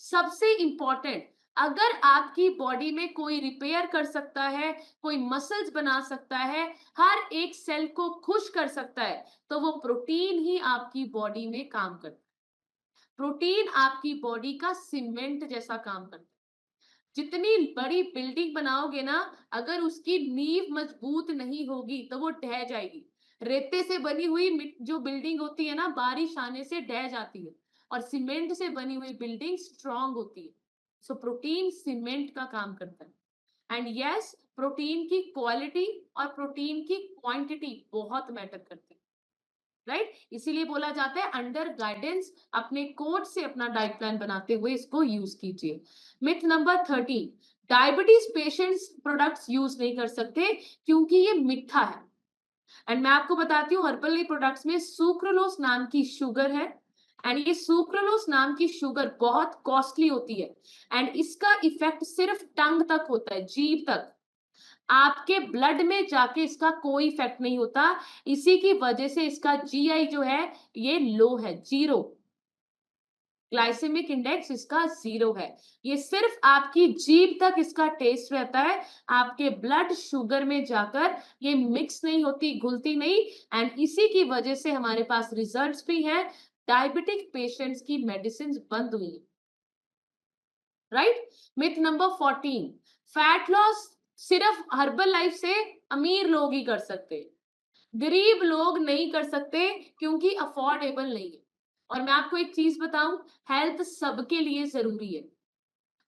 सबसे इंपॉर्टेंट। अगर आपकी बॉडी में कोई रिपेयर कर सकता है, कोई मसल्स बना सकता है, हर एक सेल को खुश कर सकता है, तो वो प्रोटीन ही आपकी बॉडी में काम करता है। प्रोटीन आपकी बॉडी का सीमेंट जैसा काम करता है। जितनी बड़ी बिल्डिंग बनाओगे ना, अगर उसकी नींव मजबूत नहीं होगी तो वो ढह जाएगी। रेते से बनी हुई जो बिल्डिंग होती है ना, बारिश आने से ढह जाती है, और सीमेंट से बनी हुई बिल्डिंग स्ट्रांग होती है। सो प्रोटीन सीमेंट का काम करता है। एंड यस, प्रोटीन की क्वालिटी और प्रोटीन की क्वांटिटी बहुत मैटर करती है। राइट? इसीलिए बोला जाता है अंडर गाइडेंस, अपने कोच से अपना डाइट प्लान बनाते हुए इसको यूज कीजिए। Myth number 13, diabetes patients products use नहीं कर सकते क्योंकि ये मीठा है। एंड मैं आपको बताती हूँ, हर्बल प्रोडक्ट्स में सुक्रोलोस नाम की शुगर है, एंड ये सुक्रोलोस नाम की शुगर बहुत कॉस्टली होती है, एंड इसका इफेक्ट सिर्फ टंग तक होता है, जीभ तक। आपके ब्लड में जाके इसका कोई इफेक्ट नहीं होता। इसी की वजह से इसका जीआई जो है ये लो है, 0। ग्लाइसेमिक इंडेक्स इसका 0 है। ये सिर्फ आपकी जीभ तक इसका टेस्ट रहता है, आपके ब्लड शुगर में जाकर ये मिक्स नहीं होती, घुलती नहीं। एंड इसी की वजह से हमारे पास रिजल्ट्स भी हैं। डायबिटिक पेशेंट्स की मेडिसिन बंद हुई है। Right? Myth number 14, fat loss सिर्फ हर्बल लाइफ से अमीर लोग ही कर सकते हैं, गरीब लोग नहीं कर सकते क्योंकि अफोर्डेबल नहीं है। और मैं आपको एक चीज बताऊं, हेल्थ सबके लिए जरूरी है,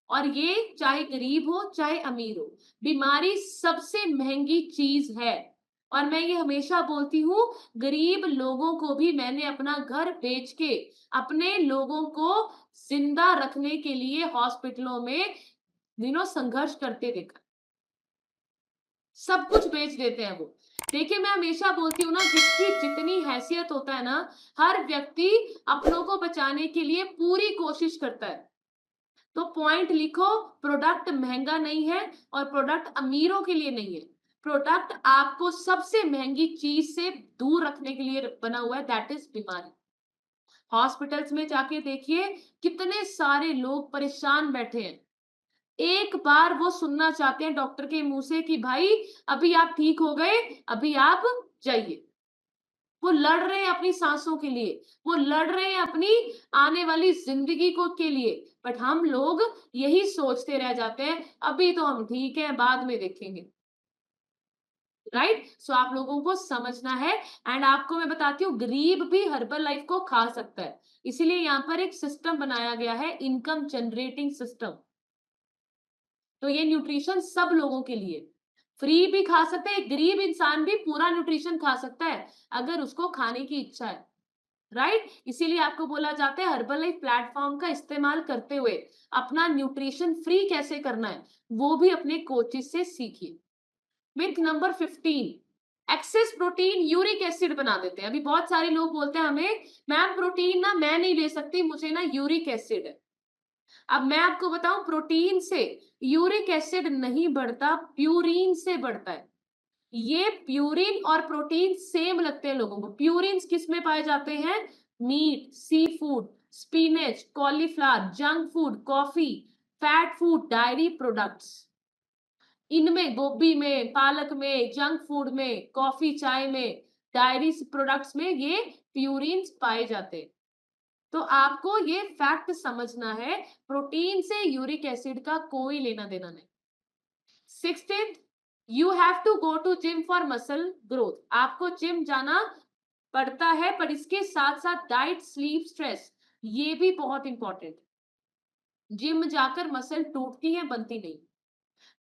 और ये चाहे गरीब हो चाहे अमीर हो, बीमारी सबसे महंगी चीज है। और मैं ये हमेशा बोलती हूँ, गरीब लोगों को भी मैंने अपना घर बेच के अपने लोगों को जिंदा रखने के लिए हॉस्पिटलों में संघर्ष करते देखा। सब कुछ बेच देते हैं वो। देखिए, मैं हमेशा बोलती हूँ ना, जिसकी जितनी हैसियत होता है ना, हर व्यक्ति अपनों को बचाने के लिए पूरी कोशिश करता है। तो पॉइंट लिखो, प्रोडक्ट महंगा नहीं है और प्रोडक्ट अमीरों के लिए नहीं है। प्रोडक्ट आपको सबसे महंगी चीज से दूर रखने के लिए बना हुआ है, दैट इज बीमारी। हॉस्पिटल्स में जाके देखिए, कितने सारे लोग परेशान बैठे हैं। एक बार वो सुनना चाहते हैं डॉक्टर के मुंह से कि भाई अभी आप ठीक हो गए, अभी आप जाइए। वो लड़ रहे हैं अपनी सांसों के लिए, वो लड़ रहे हैं अपनी आने वाली जिंदगी को के लिए। बट हम लोग यही सोचते रह जाते हैं, अभी तो हम ठीक हैं, बाद में देखेंगे। राइट? सो आप लोगों को समझना है। एंड आपको मैं बताती हूँ, गरीब भी हर्बल लाइफ को खा सकता है। इसीलिए यहाँ पर एक सिस्टम बनाया गया है, इनकम जनरेटिंग सिस्टम। तो ये न्यूट्रिशन सब लोगों के लिए फ्री भी खा सकता है, एक गरीब इंसान भी पूरा न्यूट्रिशन खा सकता है अगर उसको खाने की इच्छा है। राइट? इसीलिए आपको बोला जाता है, हर्बल लाइफ प्लेटफॉर्म का इस्तेमाल करते हुए अपना न्यूट्रिशन फ्री कैसे करना है वो भी अपने कोचेस से सीखिए। Myth number 15, access protein uric acid बना देते हैं। अभी बहुत सारे लोग बोलते हैं हमें, मैम प्रोटीन ना मैं नहीं ले सकती, मुझे ना यूरिक एसिड है। अब मैं आपको बताऊं, प्रोटीन से यूरिक एसिड नहीं बढ़ता, प्यूरिन से बढ़ता है। ये प्यूरिन और प्रोटीन सेम लगते हैं लोगों को। प्यूरिन किस में पाए जाते हैं? Meat, seafood, spinach, cauliflower, junk food, coffee, fat food, dairy products. इनमें गोभी में, पालक में, जंक फूड में, कॉफी चाय में, डायरी प्रोडक्ट्स में ये प्यूरिन पाए जाते हैं। तो आपको ये फैक्ट समझना है, प्रोटीन से यूरिक एसिड का कोई लेना देना नहीं। 16th, you have to go to gym for muscle growth। आपको जिम जाना पड़ता है, पर इसके साथ साथ डाइट, स्लीप, स्ट्रेस ये भी बहुत इंपॉर्टेंट। जिम जाकर मसल टूटती है, बनती नहीं।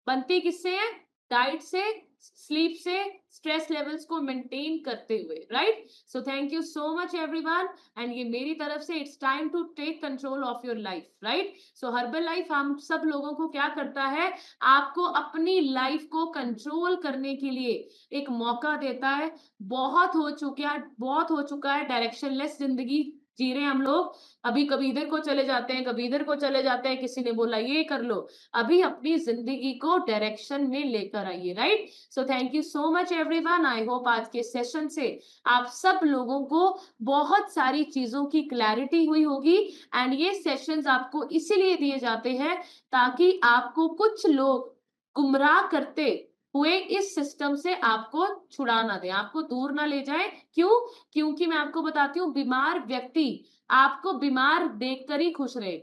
बनती किससे है? डाइट से, स्लीप से, स्ट्रेस लेवल्स को मेंटेन करते हुए, right? So thank you so much everyone, and ये मेरी तरफ से it's time to take control of your life, right? So Herbalife हम सब लोगों को क्या करता है? आपको अपनी लाइफ को कंट्रोल करने के लिए एक मौका देता है। बहुत हो चुका है डायरेक्शनलेस जिंदगी जी रहे हैं हम लोग। अभी कभी इधर को चले जाते हैं, कभी इधर को चले जाते हैं, किसी ने बोला ये कर लो। अभी अपनी जिंदगी को डायरेक्शन में लेकर आइए, right? So thank you so much everyone. I hope आज के सेशन से आप सब लोगों को बहुत सारी चीजों की क्लैरिटी हुई होगी। एंड ये सेशंस आपको इसीलिए दिए जाते हैं ताकि आपको कुछ लोग गुमराह करते हुए इस सिस्टम से आपको छुड़ा ना दे, आपको दूर ना ले जाए। क्यों? क्योंकि मैं आपको बताती हूँ, बीमार व्यक्ति आपको बीमार देखकर ही खुश रहे,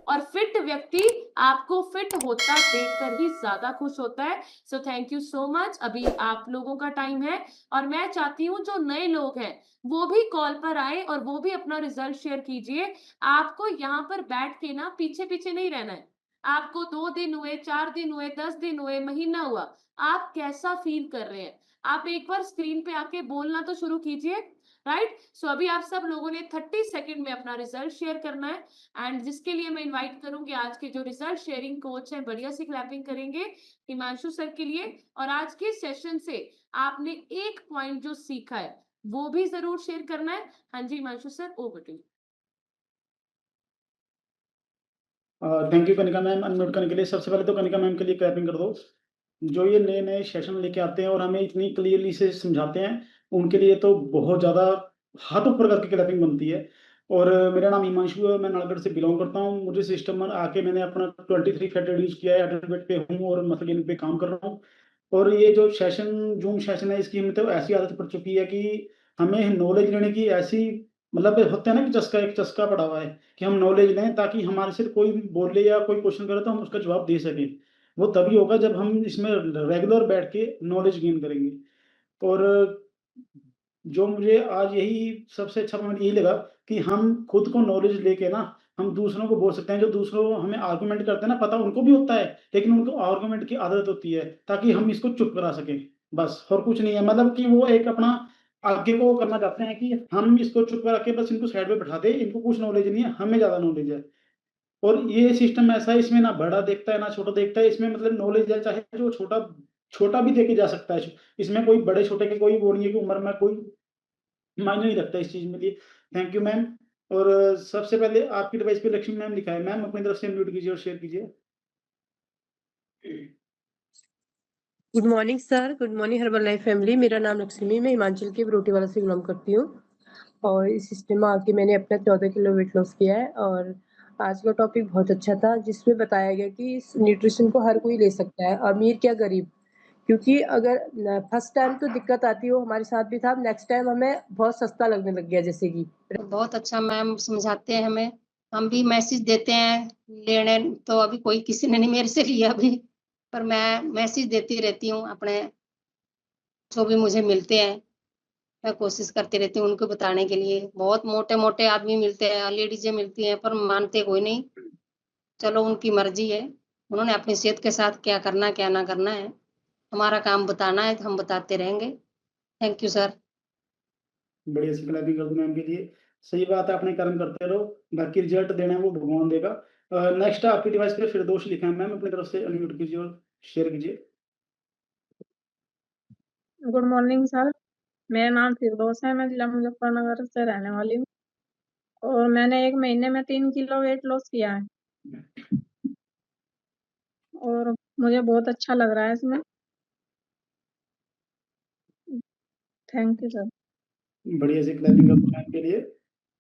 और फिट व्यक्ति आपको फिट होता देखकर ही ज्यादा खुश होता है। सो थैंक यू सो मच। अभी आप लोगों का टाइम है, और मैं चाहती हूँ जो नए लोग हैं वो भी कॉल पर आए और वो भी अपना रिजल्ट शेयर कीजिए। आपको यहाँ पर बैठ के ना पीछे पीछे नहीं रहना है। आपको 2 दिन हुए, 4 दिन हुए, 10 दिन हुए, महीना हुआ, आप कैसा फील कर रहे हैं, आप एक बार स्क्रीन पे आके बोलना तो शुरू कीजिए, राइट? सो अभी आप सब लोगों ने 30 सेकंड में अपना रिजल्ट शेयर करना है। एंड जिसके लिए मैं इनवाइट करूंगी आज के जो रिजल्ट शेयरिंग कोच हैं, बढ़िया सी क्लैपिंग करेंगे हिमांशु सर के लिए। और आज के सेशन से आपने एक पॉइंट जो सीखा है वो भी जरूर शेयर करना है। हाँ जी Himanshu sir, over to you. Thank you Kanika ma'am unmute करने के लिए। सबसे पहले तो कनिका मैम के लिए क्लैपिंग कर दो। जो ये नए नए सेशन लेके आते हैं और हमें इतनी क्लियरली से समझाते हैं, उनके लिए तो बहुत ज़्यादा हाथों प्रकार की क्लैपिंग बनती है। और मेरा नाम हिमांशु है, मैं नालागढ़ से बिलोंग करता हूँ। मुझे सिस्टम में आके मैंने अपना 23 फैट रिड्यूस किया है, एडमिट पे हूँ और मसल गेन पे काम कर रहा हूँ। और ये जो सेशन जूम सेशन है, इसकी मतलब ऐसी आदत पड़ चुकी है कि हमें नॉलेज लेने की ऐसी, मतलब होता है ना कि चस्का, एक चस्का पड़ा हुआ है कि हम नॉलेज लें ताकि हमारे से कोई भी बोले या कोई क्वेश्चन करे तो हम उसका जवाब दे सकें। वो तभी होगा जब हम इसमें रेगुलर बैठ के नॉलेज गेन करेंगे। और जो मुझे आज यही सबसे अच्छा पॉइंट यही लगा कि हम खुद को नॉलेज लेके ना हम दूसरों को बोल सकते हैं। जो दूसरों हमें आर्गुमेंट करते हैं ना, पता उनको भी होता है, लेकिन उनको आर्गुमेंट की आदत होती है ताकि हम इसको चुप करा सकें, बस और कुछ नहीं है। मतलब कि वो एक अपना आगे को करना चाहते हैं कि हम इसको चुप करा के बस इनको साइड पे बैठा दें, इनको कुछ नॉलेज नहीं है, हमें ज़्यादा नॉलेज है। और ये सिस्टम ऐसा है, इसमें ना बड़ा देखता है ना छोटा देखता है, इसमें मतलब नॉलेज है, चाहे जो छोटा छोटा भी देके जा सकता है। इसमें कोई बड़े छोटे के कोई वो नहीं है कि उम्र में कोई मायने नहीं रखता इस चीज़ में लिए। Thank you ma'am. और सबसे पहले आपकी डिवाइस पे लक्ष्मी मैम लिखा है, मैम अपनी तरफ से म्यूट कीजिए और शेयर कीजिए। Good morning sir, good morning herbal life family. मेरा नाम लक्ष्मी, मैं हिमाचल के बरोटीवाला से बिलोंग करती हूँ और इस सिस्टम में आके मैंने अपना 14 किलो वेट लॉस किया है। और आज का टॉपिक बहुत अच्छा था जिसमें बताया गया कि इस न्यूट्रिशन को हर कोई ले सकता है, अमीर क्या गरीब। क्योंकि अगर फर्स्ट टाइम तो दिक्कत आती है, वो हमारे साथ भी था, नेक्स्ट टाइम हमें बहुत सस्ता लगने लग गया। जैसे कि बहुत अच्छा मैम समझाते हैं हमें, हम भी मैसेज देते हैं लेने, तो अभी कोई किसी ने नहीं मेरे से लिया अभी, पर मैं मैसेज देती रहती हूँ अपने जो भी मुझे मिलते हैं, मैं कोशिश करती रहती हूँ उनको बताने के लिए। बहुत मोटे मोटे आदमी मिलते हैं, लेडीजें मिलती हैं, पर मानते कोई नहीं। चलो उनकी मर्जी है, उन्होंने अपनी सेहत के साथ क्या करना क्या ना करना है, हमारा काम बताना है तो हम बताते रहेंगे। Thank you sir. बढ़िया सी क्लैपिंग कर दो मैम के लिए। सही बात है, अपने कर्म करते रहो, बाकी रिजल्ट देना है वो भगवान देगा। नेक्स्ट आपकी डिवाइस पे फिरदौश लिखा है, मैम अपनी तरफ से अनम्यूट कीजिए और शेयर कीजिए। गुड मॉर्निंग सर, मेरा नाम फिरदौस है, मैं जिला मुजफ्फरनगर से रहने वाली हूँ और मैंने 1 महीने में 3 किलो वेट लॉस किया है और मुझे बहुत अच्छा लग रहा है इसमें। Thank you sir. बढ़िया से क्लैपिंग कर दो मैम के लिए।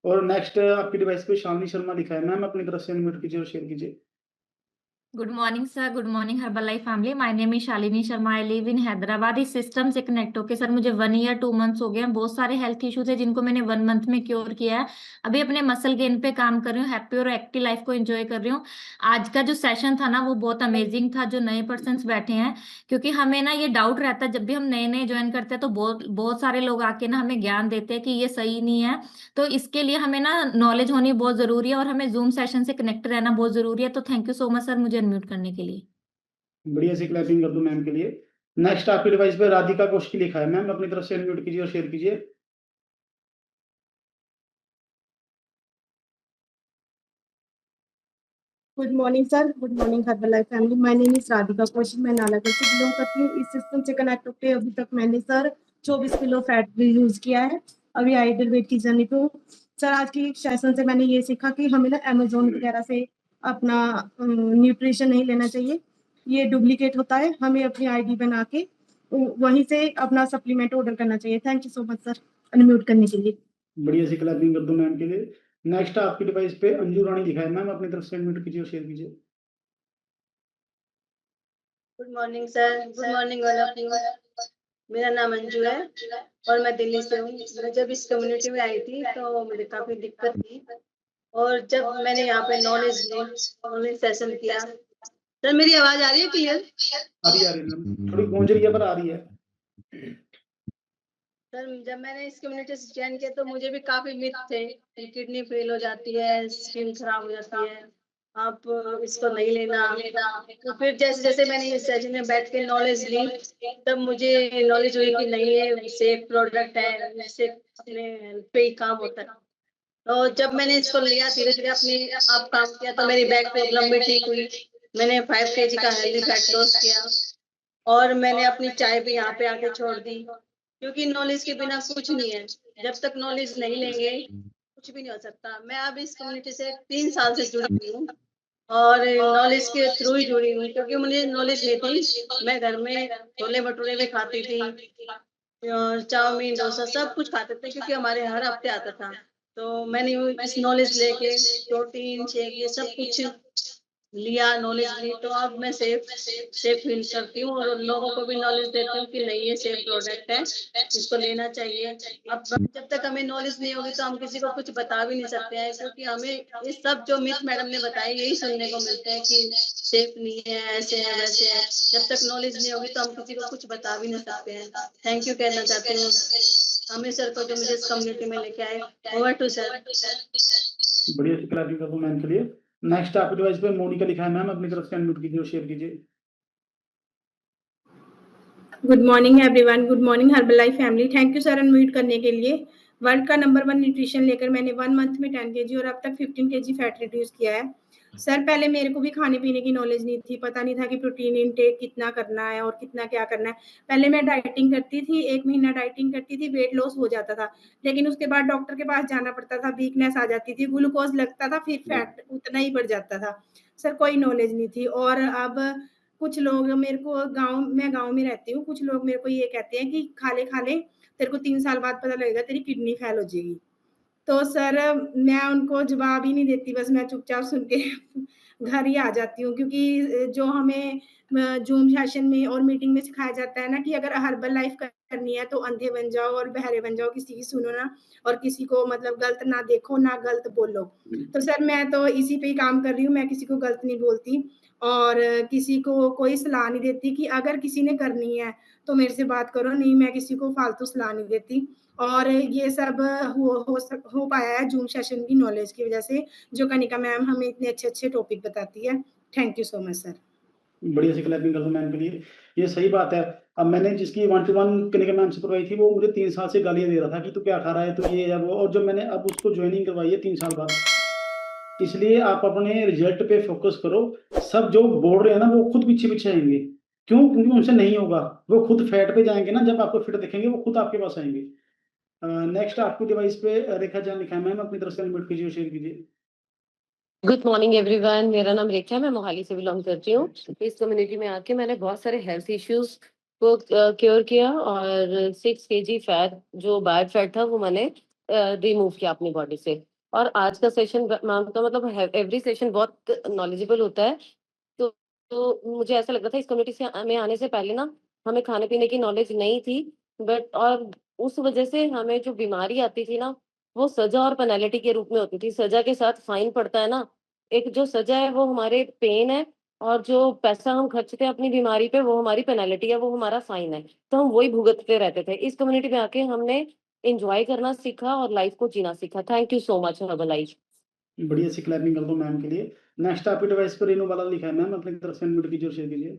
और नेक्स्ट आपकी डिवाइस पे शालिनी शर्मा लिखा है, मैम अपनी तरफ से अनम्यूट कीजिए और शेयर कीजिए। Good morning sir, good morning herbal life family. My name is Shalini Sharma, I live in Hyderabad. इस सिस्टम से कनेक्ट होके सर मुझे 1 ईयर 2 मंथ्स हो गए हैं। बहुत सारे हेल्थ इश्यूज है जिनको मैंने 1 मंथ में क्योर किया है। अभी अपने मसल गेन पे काम कर रही हूँ, हैप्पी और एक्टिव लाइफ को एंजॉय कर रही हूँ। आज का जो सेशन था ना वो बहुत अमेजिंग था, जो नए पर्सन बैठे हैं, क्योंकि हमें ना ये डाउट रहता है जब भी हम नए नए ज्वाइन करते हैं तो बहुत बहुत सारे लोग आके ना हमें ज्ञान देते हैं कि ये सही नहीं है। तो इसके लिए हमें ना नॉलेज होनी बहुत जरूरी है और हमें जूम सेशन से कनेक्ट रहना बहुत जरूरी है। तो thank you so much sir मुझे अनम्यूट करने के लिए। बढ़िया से क्लैपिंग कर दो मैम के लिए। नेक्स्ट आपकी डिवाइस पे राधिका कौशिकी लिखा है, मैम अपनी तरफ से अनम्यूट कीजिए और शेयर कीजिए। Good morning sir, good morning herbal life family. My name is Radhika Kaushik, मैं नालागढ़ से बिलोंग करती हूँ। इस सिस्टम से कनेक्ट होकर अभी तक मैंने सर 24 किलो फैट यूज किया है। अभी आइडल वेट की जर्नी पे हूँ सर। आज की सेशन से मैंने ये सीखा कि हमें ना अमेजोन वगैरह से अपना न्यूट्रिशन नहीं लेना चाहिए, ये डुप्लीकेट होता है। हमें अपनी आईडी बना के वहीं से अपना सप्लीमेंट ऑर्डर करना चाहिए। Thank you so much sir unmute करने के लिए। बढ़िया से क्लैपिंग कर दो मैम के लिए। नेक्स्ट आपकी डिवाइस पे अंजू रानी लिखा है, मैम अपनी तरफ से अनम्यूट कीजिए और शेयर कीजिए। Good morning sir, good morning all of you. मेरा नाम अंजू है और मैं दिल्ली से हूँ। मैं जब इस कम्युनिटी में आई थी तो मुझे काफी दिक्कत थी और जब मैंने यहाँ पे नॉलेज सेशन किया। सर मेरी आवाज आ रही है क्लियर? आ रही है मैम, थोड़ी गूंज रही है पर आ रही है। सर जब मैंने इस कम्युनिटी से ज्वाइन किया तो मुझे भी काफी मिथ थे कि किडनी फेल हो जाती है, स्किन खराब हो जाती है, आप इसको नहीं लेना। तो फिर जैसे जैसे मैंने इस सेशन में बैठ के नॉलेज ली तब मुझे नॉलेज हुई कि नहीं ये सेफ प्रोडक्ट है, इससे अपने हेल्थ पे ही काम होता है। तो जब मैंने इसको लिया धीरे धीरे अपने आप काम किया तो मेरी बैक प्रॉब्लम भी ठीक हुई। मैंने 5 kg का हेल्दी फैट लॉस किया और मैंने अपनी चाय भी यहाँ पे आके छोड़ दी, क्योंकि नॉलेज के बिना कुछ नहीं है। जब तक नॉलेज नहीं लेंगे कुछ भी नहीं हो सकता। मैं अब इस कम्युनिटी से 3 साल से जुड़ी हुई हूँ और नॉलेज के थ्रू ही जुड़ी हुई, क्योंकि मुझे नॉलेज नहीं थी। मैं घर में छोले भटूरे भी खाती थी और चाउमीन डोसा सब कुछ खाते थे, क्योंकि हमारे हर हफ्ते आता था। तो मैंने इस नॉलेज लेके प्रोटीन शेक ये सब कुछ लिया, नॉलेज ली, तो अब मैं सेफ फील करती हूँ और लोगों को भी नॉलेज देती हूँ कि नहीं ये सेफ प्रोडक्ट है, इसको लेना चाहिए। अब जब तक हमें नॉलेज नहीं होगी तो हम किसी को कुछ बता भी नहीं सकते हैं, क्योंकि हमें ये सब जो मिथ मैडम ने बताया यही सुनने को मिलते हैं कि सेफ नहीं है, ऐसे है वैसे है। जब तक नॉलेज नहीं होगी तो हम किसी को कुछ बता भी नहीं सकते हैं। थैंक यू कहना चाहती हूँ अमित सर को जो मुझे इस कम्युनिटी में लेके आए। Over to sir. बढ़िया से क्लैपिंग कर दो मैम के लिए। नेक्स्ट आपकी डिवाइस पे मोनिका लिखा है, मैम अपनी तरफ से अनम्यूट कीजिए और शेयर कीजिए। Good morning everyone, good morning herbal life family. Thank you sir unmute करने के लिए। वर्ल्ड का नंबर 1 न्यूट्रिशन लेकर मैंने 1 मंथ में 10 kg और अब तक 15 kg फैट रिड्यूस किया है। सर पहले मेरे को भी खाने पीने की नॉलेज नहीं थी, पता नहीं था कि प्रोटीन इनटेक कितना करना है और कितना क्या करना है। पहले मैं डाइटिंग करती थी, 1 महीना डाइटिंग करती थी, वेट लॉस हो जाता था, लेकिन उसके बाद डॉक्टर के पास जाना पड़ता था, वीकनेस आ जाती थी, ग्लूकोज लगता था, फिर फैट उतना ही बढ़ जाता था। सर कोई नॉलेज नहीं थी। और अब कुछ लोग मेरे को मैं गाँव में रहती हूँ, कुछ लोग मेरे को ये कहते हैं कि खा ले, तेरे को 3 साल बाद पता लगेगा तेरी किडनी फेल हो जाएगी। तो सर मैं उनको जवाब ही नहीं देती, बस मैं चुपचाप सुन के घर ही आ जाती हूँ, क्योंकि जो हमें ज़ूम सेशन में और मीटिंग में सिखाया जाता है ना कि अगर हर्बल लाइफ करनी है तो अंधे बन जाओ और बहरे बन जाओ, किसी की सुनो ना और किसी को मतलब गलत ना देखो, ना गलत बोलो। तो सर मैं तो इसी पे ही काम कर रही हूँ, मैं किसी को गलत नहीं बोलती और किसी को कोई सलाह नहीं देती कि अगर किसी ने करनी है तो मेरे से बात करो, नहीं मैं किसी को फालतू सलाह नहीं देती। और ये सब हो पाया है ज़ूम सेशन की नॉलेज की वजह से, जो कनिका मैम हमें इतने अच्छे-अच्छे टॉपिक बताती है। Thank you so much sir. बढ़िया से क्लैपिंग कर दो मैम के लिए। ये सही बात है। अब मैंने जिसकी 1 to 1 कनिका मैम से करवाई थी वो मुझे 3 साल से गालियाँ दे रहा था कि तू क्या खा रहा है, तू ये है वो। और जब मैंने अब उसको ज्वाइनिंग करवाई है 3 साल बाद, इसलिए आप अपने रिजल्ट पे फोकस करो। सब जो बोल रहे हैं ना वो खुद पीछे-पीछे आएँगे। क्यों? क्योंकि उनसे नहीं होगा, वो खुद फैट पे जाएंगे ना, जब आपको फिट दिखेंगे वो खुद आपके पास आएंगे। नेक्स्ट आपकी डिवाइस पे रेखा जान लिखा है, मैम अपनी तरफ से अनम्यूट कीजिए और शेयर कीजिए। गुड मॉर्निंग एवरीवन, मेरा नाम रेखा है, मैं मोहाली से बिलोंग करती हूँ। इस कम्युनिटी में आके मैंने बहुत सारे हेल्थ इश्यूज को क्योर किया और 6 kg फैट जो बैड फैट था वो मैंने रिमूव किया अपनी बॉडी से। और आज का सेशन मैम का मतलब एवरी सेशन बहुत नॉलेजेबल होता है। तो मुझे ऐसा लग रहा था इस कम्युनिटी से में आने से पहले ना हमें खाने पीने की नॉलेज नहीं थी, बट और उस वजह से हमें जो बीमारी आती थी ना वो सजा और पेनल्टी के रूप में होती थी। सजा के साथ फाइन पड़ता है ना, एक जो सजा है वो हमारे पेन है और जो पैसा हम खर्चते हैं अपनी बीमारी पे वो हमारी पेनल्टी है, वो हमारा फाइन है। तो हम वही भुगतते रहते थे। इस कम्युनिटी में आके हमने एंजॉय करना सीखा और लाइफ को जीना सीखा। Thank you so much Herbalife. बढ़िया सी क्लैपिंग कर दो मैम के लिए। नेक्स्ट आपकी डिवाइस पर रेनू वाला लिखा है, मैम अपनी तरफ से अनम्यूट कीजिए और शेयर कीजिए।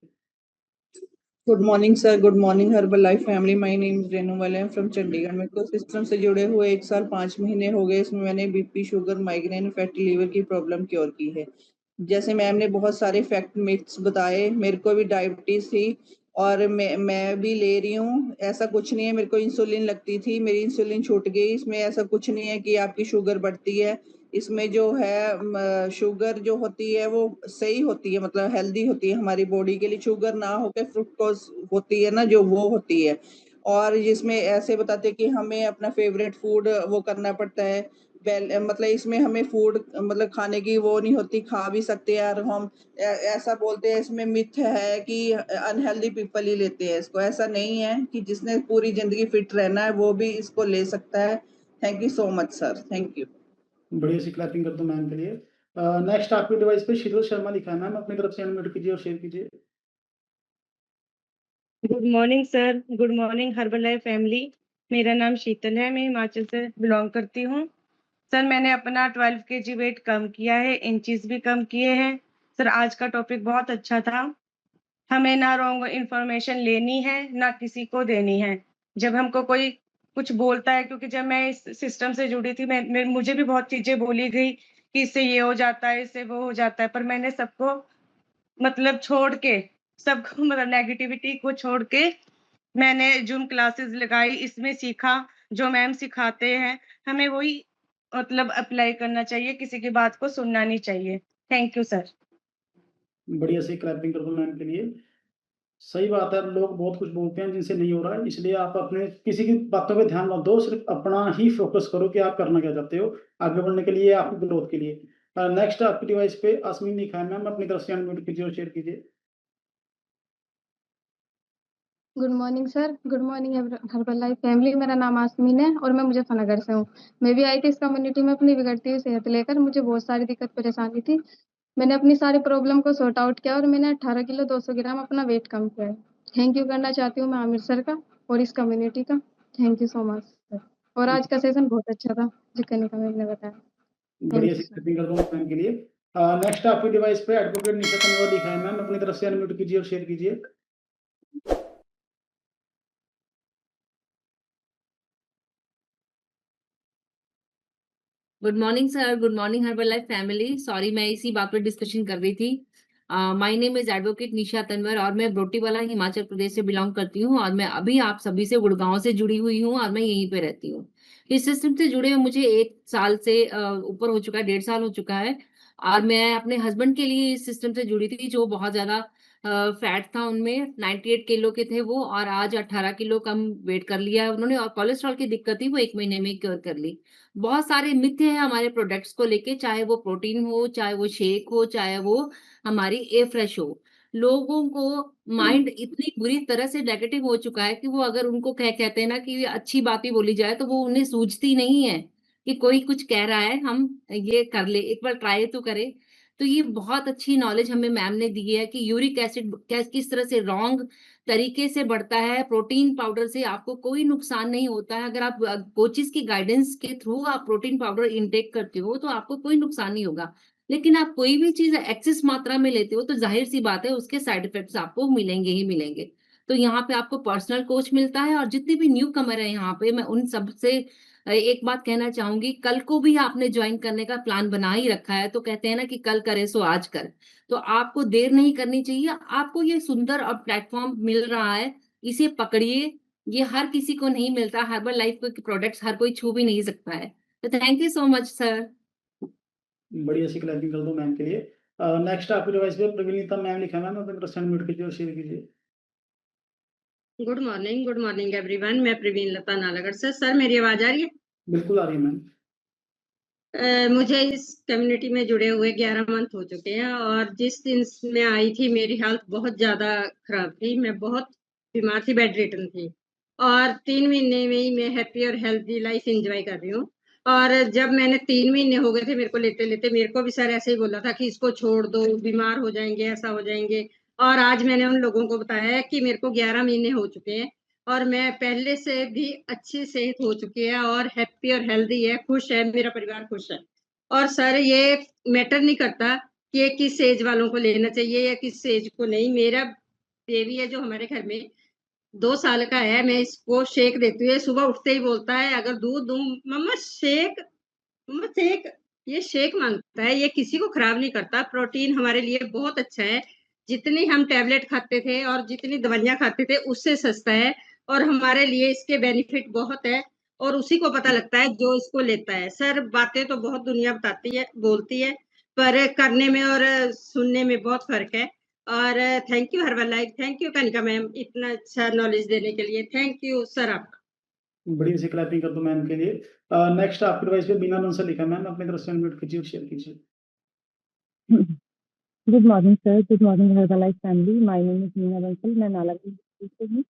Good morning sir, good morning herbal life family. My name is Renu वाले फ्रॉम चंडीगढ़। मेरे को सिस्टम से जुड़े हुए 1 साल 5 महीने हो गए। इसमें मैंने BP, sugar, migraine, fatty liver की प्रॉब्लम क्योर की है। जैसे मैम ने बहुत सारे फैक्ट मिथ्स बताए, मेरे को भी डायबिटीज थी और मैं भी ले रही हूँ। ऐसा कुछ नहीं है, मेरे को इंसुलिन लगती थी, मेरी इंसुलिन छूट गई। इसमें ऐसा कुछ नहीं है कि आपकी शुगर बढ़ती है। इसमें जो है शुगर जो होती है वो सही होती है, मतलब हेल्दी होती है हमारी बॉडी के लिए। शुगर ना होकर फ्रुक्टोज होती है ना जो, वो होती है। और जिसमें ऐसे बताते हैं कि हमें अपना फेवरेट फूड वो करना पड़ता है। मतलब इसमें हमें फूड मतलब खाने की वो नहीं होती, खा भी सकते हैं। और हम ऐसा बोलते हैं इसमें मिथ है कि अनहेल्दी पीपल ही लेते हैं इसको। ऐसा नहीं है कि जिसने पूरी जिंदगी फिट रहना है वो भी इसको ले सकता है। Thank you so much sir, thank you. बढ़िया सी क्लैपिंग कर दो मैम के लिए। नेक्स्ट आपकी डिवाइस पे शीतल शर्मा लिखा है, मैम अपनी तरफ से अनम्यूट कीजिए और शेयर कीजिए। Good morning sir, good morning herbal life family. मेरा नाम शीतल है, मैं हिमाचल से बिलोंग करती हूँ। सर मैंने अपना 12 kg वेट कम किया है, इंचेस भी कम किए हैं। सर आज का टॉपिक बहुत अच्छा था। हमें ना रॉन्ग इन्फॉर्मेशन लेनी है ना किसी को देनी है। जब हमको कोई कुछ बोलता है, क्योंकि जब मैं इस सिस्टम से जुड़ी थी मुझे भी बहुत चीजें बोली गई कि इससे ये हो जाता है, इससे वो हो जाता है, पर मैंने सबको मतलब छोड़ के, सबको मतलब नेगेटिविटी को छोड़ के मैंने जूम क्लासेस लगाई, इसमें सीखा जो मैम सिखाते हैं हमें वही मतलब अप्लाई करना चाहिए, किसी की बात को सुनना नहीं चाहिए। Thank you sir. बढ़िया सी क्लैपिंग कर दो मैम के लिए। सही बात है, लोग बहुत कुछ बोलते हैं जिनसे नहीं हो रहा है, इसलिए आप अपने किसी की बातों पे ध्यान मत दो, सिर्फ अपना ही फोकस करो कि आप करना क्या चाहते हो आगे बढ़ने के लिए, आपकी ग्रोथ के लिए। नेक्स्ट आपकी डिवाइस पे आसमीन लिखा है, मैम अपनी तरफ से अनम्यूट कीजिए और शेयर कीजिए। Good morning sir, good morning herbal life family. मेरा नाम आसमीन है और मैं मुजफ्फरनगर से हूँ। मैं भी आई थी इस कम्युनिटी में अपनी बिगड़ती हुई सेहत लेकर। मुझे बहुत सारी दिक्कत परेशानी थी। मैंने अपनी सारी प्रॉब्लम को सॉर्ट आउट किया और मैंने 18 किलो 200 ग्राम अपना वेट कम किया है। थैंक यू करना चाहती हूँ मैं आमिर सर का और इस कम्युनिटी का। Thank you so much sir. और आज का सेशन बहुत अच्छा था जो कनिका मैम ने बताया। बढ़िया थैंक सी यू सर। क्लैपिंग कर दो मैम के लिए। नेक्स्ट आपकी डिवाइस पे एडवोकेट निशा तनवर लिखा है, मैम अपनी तरफ से अनम्यूट कीजिए और शेयर कीजिए। Good morning sir, good morning herbal life family. Sorry मैं इसी बात पर डिस्कशन कर रही थी। माय नेम इज एडवोकेट निशा तनवर और मैं ब्रोटीवाला हिमाचल प्रदेश से बिलोंग करती हूँ और मैं अभी आप सभी से गुड़गांव से जुड़ी हुई हूँ और मैं यहीं पे रहती हूँ। इस सिस्टम से जुड़े हुए मुझे 1 साल से ऊपर हो चुका है, 1.5 साल हो चुका है। और मैं अपने हस्बैंड के लिए इस सिस्टम से जुड़ी थी जो बहुत ज्यादा फैट था, उनमें 98 किलो के थे वो और आज 18 किलो कम वेट कर लिया है उन्होंने। और कोलेस्ट्रॉल की दिक्कत थी वो 1 महीने में क्योर कर ली। बहुत सारे मिथ हैं हमारे प्रोडक्ट्स को लेके, चाहे वो प्रोटीन हो, चाहे वो शेक हो, चाहे वो हमारी ए फ्रेश हो। लोगों को माइंड इतनी बुरी तरह से नेगेटिव हो चुका है कि वो अगर उनको कहते हैं ना कि अच्छी बात भी बोली जाए तो वो उन्हें सूझती नहीं है कि कोई कुछ कह रहा है, हम ये कर ले, एक बार ट्राई तो करें। तो ये बहुत अच्छी नॉलेज हमें मैम ने दी है कि यूरिक एसिड किस तरह से रॉन्ग तरीके से बढ़ता है। प्रोटीन पाउडर से आपको कोई नुकसान नहीं होता है। अगर आप कोचिज की गाइडेंस के थ्रू आप प्रोटीन पाउडर इनटेक करते हो तो आपको कोई नुकसान नहीं होगा। लेकिन आप कोई भी चीज एक्सेस मात्रा में लेते हो तो जाहिर सी बात है उसके साइड इफेक्ट्स आपको मिलेंगे ही मिलेंगे। तो यहाँ पे आपको पर्सनल कोच मिलता है और जितने भी न्यू कमर है यहाँ पे मैं उन सब से एक बात कहना चाहूंगी, कल को भी आपने ज्वाइन करने का प्लान बना ही रखा है, तो कहते हैं ना कि कल करे सो आज कर। तो आपको देर नहीं करनी चाहिए। आपको ये सुंदर और प्लेटफॉर्म मिल रहा है, इसे पकड़िए। ये हर किसी को नहीं मिलता, हर्बल लाइफ के प्रोडक्ट्स हर कोई छू भी नहीं सकता है। तो thank you so much sir. बढ़िया सी क्लैपिंग कर दो मैम के लिए। नेक्स्ट आपके डिवाइस पे प्रवीणिता मैम लिखा है मैम, अपने प्रश्न म्यूट कीजिए और शेयर कीजिए। Good morning everyone. मैं प्रवीण लता नालागढ़ से। सर मेरी आवाज आ रही है? बिल्कुल आ रही है मैम। मुझे इस कम्युनिटी में जुड़े हुए 11 मंथ हो चुके हैं और जिस दिन मैं आई थी मेरी हेल्थ बहुत ज़्यादा खराब थी। मैं बहुत बीमार थी, बेड रिटन थी और 3 महीने में ही मैं हैप्पी और हेल्थी लाइफ एंजॉय कर रही हूँ। और जब मैंने 3 महीने हो गए थे मेरे को लेते लेते, मेरे को भी सर ऐसे ही बोला था कि इसको छोड़ दो, बीमार हो जाएंगे, ऐसा हो जाएंगे। और आज मैंने उन लोगों को बताया है कि मेरे को 11 महीने हो चुके हैं और मैं पहले से भी अच्छी सेहत हो चुकी है और हैप्पी और हेल्दी है, खुश है, मेरा परिवार खुश है। और सर ये मैटर नहीं करता कि ये किस एज वालों को लेना चाहिए या किस एज को नहीं। मेरा बेबी है जो हमारे घर में 2 साल का है, मैं इसको शेक देती हूँ, सुबह उठते ही बोलता है अगर दूध दूं मम्मा शेक, मम्मा शेक। ये शेक मांगता है, ये किसी को खराब नहीं करता। प्रोटीन हमारे लिए बहुत अच्छा है। जितनी हम टैबलेट खाते थे और जितनी दवाइयां खाते थे उससे सस्ता है और हमारे लिए इसके बेनिफिट बहुत है और उसी को पता लगता है जो इसको लेता है। सर बातें तो बहुत दुनिया बताती है, बोलती है, पर करने में और सुनने में बहुत फर्क है। और thank you herbal life, thank you Kanika ma'am इतना अच्छा नॉलेज देने के लिए। थैंक यू सर आपका। बढ़िया सी क्लैपिंग कर दो मैम के लिए। नेक्स्ट आपके डिवाइस पे बीना बंसल लिखा है मैम, अपने तरफ से म्यूट कीजिए और शेयर कीजिए। Good morning sir, good morning herbal life family. My name is Meena Bansal, मैं नालागढ़ से हूँ।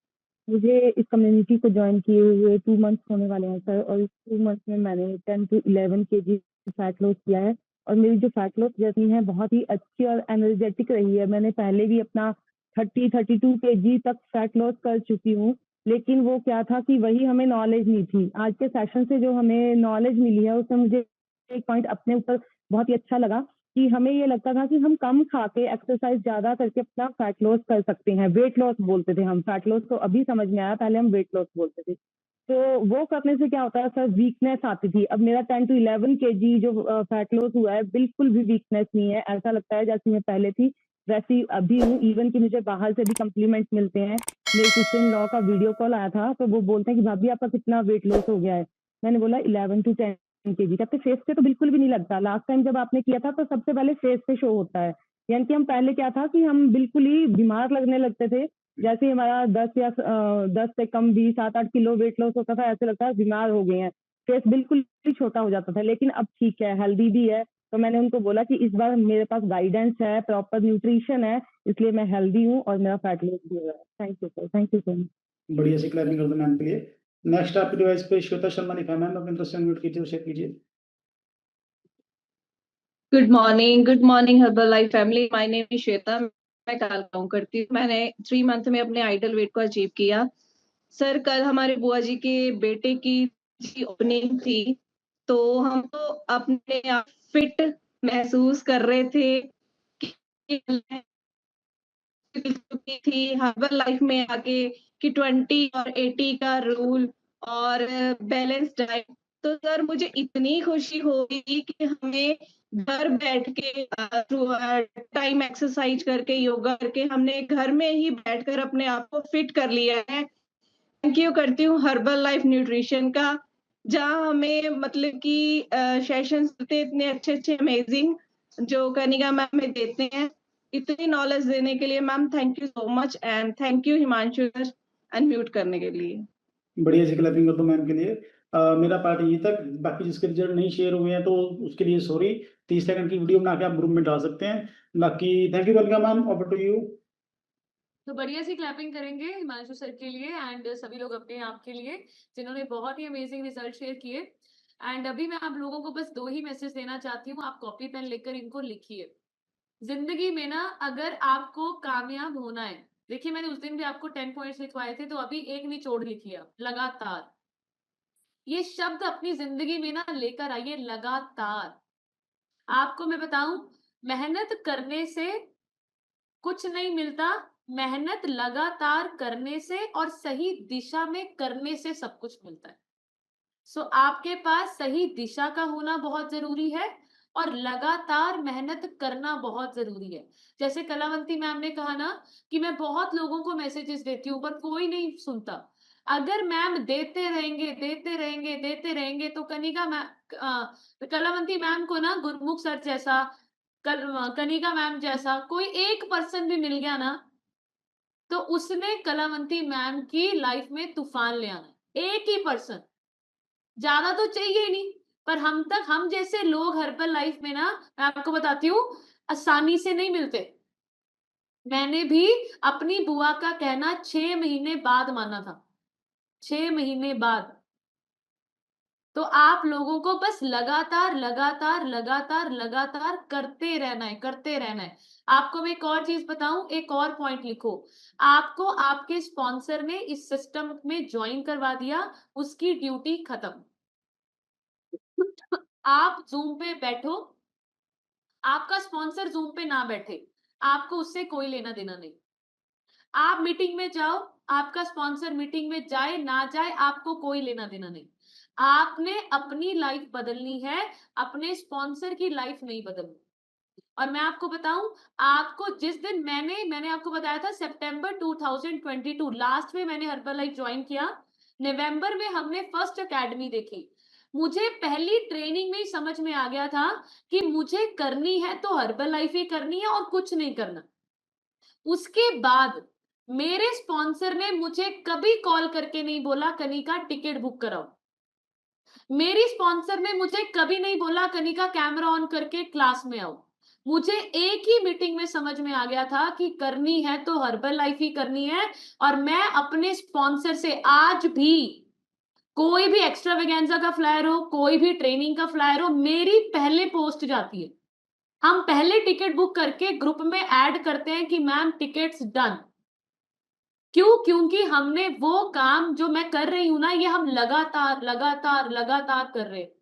मुझे इस कम्युनिटी को ज्वाइन किए हुए 2 मंथ्स होने वाले हैं सर और इस 2 मंथ्स में मैंने 10 to 11 केजी फैट लॉस किया है और मेरी जो फैट लॉस जर्नी है बहुत ही अच्छी और एनर्जेटिक रही है। मैंने पहले भी अपना 30-32 केजी तक फैट लॉस कर चुकी हूँ, लेकिन वो क्या था कि वही हमें नॉलेज नहीं थी। आज के सेशन से जो हमें नॉलेज मिली है उसमें मुझे एक पॉइंट अपने ऊपर बहुत ही अच्छा लगा कि हमें ये लगता था कि हम कम खा के एक्सरसाइज ज्यादा करके अपना फैट लॉस कर सकते हैं। वेट लॉस बोलते थे हम, फैट लॉस तो अभी समझ में आया, पहले हम वेट लॉस बोलते थे। तो वो करने से क्या होता है सर, वीकनेस आती थी। अब मेरा 10 to 11 केजी जो फैट लॉस हुआ है, बिल्कुल भी वीकनेस नहीं है। ऐसा लगता है जैसे मैं पहले थी वैसी अभी हूँ। इवन कि मुझे बाहर से भी कम्प्लीमेंट मिलते हैं। मेरे सिस्टर इन लॉ का वीडियो कॉल आया था तो वो बोलते हैं कि भाभी आपका कितना वेट लॉस हो गया है। मैंने बोला 11 to 10 केजी। कहते फेस पे तो बिल्कुल भी नहीं लगता, लास्ट टाइम जब आपने किया था तो सबसे पहले फेस पे शो होता है। यानी कि हम पहले क्या था कि हम बिल्कुल ही बीमार लगने लगते थे, जैसे ही हमारा 10 से कम भी 7-8 किलो वेट लॉस होता था ऐसे लगता है बीमार हो गए हैं। फेस बिल्कुल ही छोटा हो जाता था, लेकिन अब ठीक है, हेल्दी भी है। तो मैंने उनको बोला कि इस बार मेरे पास गाइडेंस है, प्रॉपर न्यूट्रिशन है, इसलिए मैं हेल्दी हूँ और मेरा फैट लॉस भी हो रहा है। Thank you sir, thank you so much. बढ़िया सी क्लैपिंग कर दो मैम के लिए। नेक्स्ट आपके डिवाइस पे श्वेता शर्मा लिखा है मैम, अपने तरफ से म्यूट कीजिए और शेयर कीजिए। Good morning herbal life family. My name is Shweta, मैं कल काम करती हूँ। मैंने 3 मंथ में अपने आइडल वेट को अचीव किया। सर कल हमारे बुआ जी के बेटे की ओपनिंग थी, तो हम तो अपने आप फिट महसूस कर रहे थे कि चुकी थी हर्बल लाइफ में आके कि 20 और 80 का रूल और बैलेंस डाइट। तो सर मुझे इतनी खुशी हुई कि हमें घर बैठ के टाइम एक्सरसाइज करके योगा करके हमने घर में ही बैठकर अपने आप को फिट कर लिया है। थैंक यू करती हूँ हर्बल लाइफ न्यूट्रिशन का, जहाँ हमें मतलब कि सेशंस होते इतने अच्छे अच्छे अमेजिंग जो कनिका मैम हमें देते हैं। इतनी नॉलेज देने के लिए ma'am thank you so much and thank you Himanshu sir unmute करने के लिए। बढ़िया सी क्लैपिंग कर दो मैम के लिए। मेरा पार्ट यहीं तक, बाकी जिसके रिजल्ट नहीं शेयर हुए हैं तो उसके लिए सॉरी। 30 सेकंड की वीडियो बना के आप ग्रुप में डाल सकते हैं। बाकी thank you Kanika ma'am, over to you. तो बढ़िया सी क्लैपिंग करेंगे हिमांशु सर के लिए एंड सभी लोग अपने आप के लिए जिन्होंने बहुत ही अमेजिंग रिजल्ट शेयर किए। एंड अभी मैं आप लोगों को बस 2 ही मैसेज देना चाहती हूँ, आप कॉपी पेन लेकर इनको लिखिए। जिंदगी में ना अगर आपको कामयाब होना है, देखिए मैंने उस दिन भी आपको 10 पॉइंट्स लिखवाए थे, तो अभी एक निचोड़ लिखिए आप, लगातार। ये शब्द अपनी जिंदगी में ना लेकर आइए, लगातार। आपको मैं बताऊं, मेहनत करने से कुछ नहीं मिलता, मेहनत लगातार करने से और सही दिशा में करने से सब कुछ मिलता है। सो आपके पास सही दिशा का होना बहुत जरूरी है और लगातार मेहनत करना बहुत जरूरी है। जैसे कलावंती मैम ने कहा ना कि मैं बहुत लोगों को मैसेजेस देती हूँ पर कोई नहीं सुनता। अगर मैम देते रहेंगे देते रहेंगे देते रहेंगे तो कलावंती मैम को ना गुरमुख सर जैसा कनिका मैम जैसा कोई एक पर्सन भी मिल गया ना तो उसने कलावंती मैम की लाइफ में तूफान ले आना। एक ही पर्सन, ज्यादा तो चाहिए ही नहीं। पर हम जैसे लोग हर्बल लाइफ में ना, मैं आपको बताती हूँ, आसानी से नहीं मिलते। मैंने भी अपनी बुआ का कहना 6 महीने बाद माना था, 6 महीने बाद। तो आप लोगों को बस लगातार लगातार लगातार लगातार करते रहना है, करते रहना है। आपको मैं एक और चीज बताऊं, एक और पॉइंट लिखो। आपको आपके स्पॉन्सर ने इस सिस्टम में ज्वाइन करवा दिया, उसकी ड्यूटी खत्म। आप जूम पे बैठो, आपका स्पॉन्सर जूम पे ना बैठे, आपको उससे कोई लेना देना नहीं। आप मीटिंग में जाओ, आपका स्पॉन्सर मीटिंग में जाए ना जाए, आपको कोई लेना देना नहीं। आपने अपनी लाइफ बदलनी है, अपने स्पॉन्सर की लाइफ नहीं बदलनी। और मैं आपको बताऊं, आपको जिस दिन मैंने आपको बताया था सितंबर 2022 लास्ट में मैंने हर्बल लाइफ ज्वाइन किया। नवंबर में हमने फर्स्ट एकेडमी देखी। मुझे पहली ट्रेनिंग में ही समझ में आ गया था कि मुझे करनी है तो हर्बल लाइफ ही करनी है और कुछ नहीं करना। उसके बाद मेरे स्पॉन्सर ने मुझे कभी कॉल करके नहीं बोला कनिका टिकट बुक कराओ। मेरी स्पॉन्सर ने मुझे कभी नहीं बोला कनिका कैमरा ऑन करके क्लास में आओ। मुझे एक ही मीटिंग में समझ में आ गया था कि करनी है तो हर्बल लाइफ ही करनी है। और मैं अपने स्पॉन्सर से आज भी कोई भी एक्स्ट्रावेगेंजा का फ्लायर हो, कोई भी ट्रेनिंग का फ्लायर हो, मेरी पहले पोस्ट जाती है। हम पहले टिकट बुक करके ग्रुप में ऐड करते हैं कि मैम टिकट्स डन। क्यों? क्योंकि हमने वो काम जो मैं कर रही हूं ना, ये हम लगातार लगातार लगातार कर रहे हैं।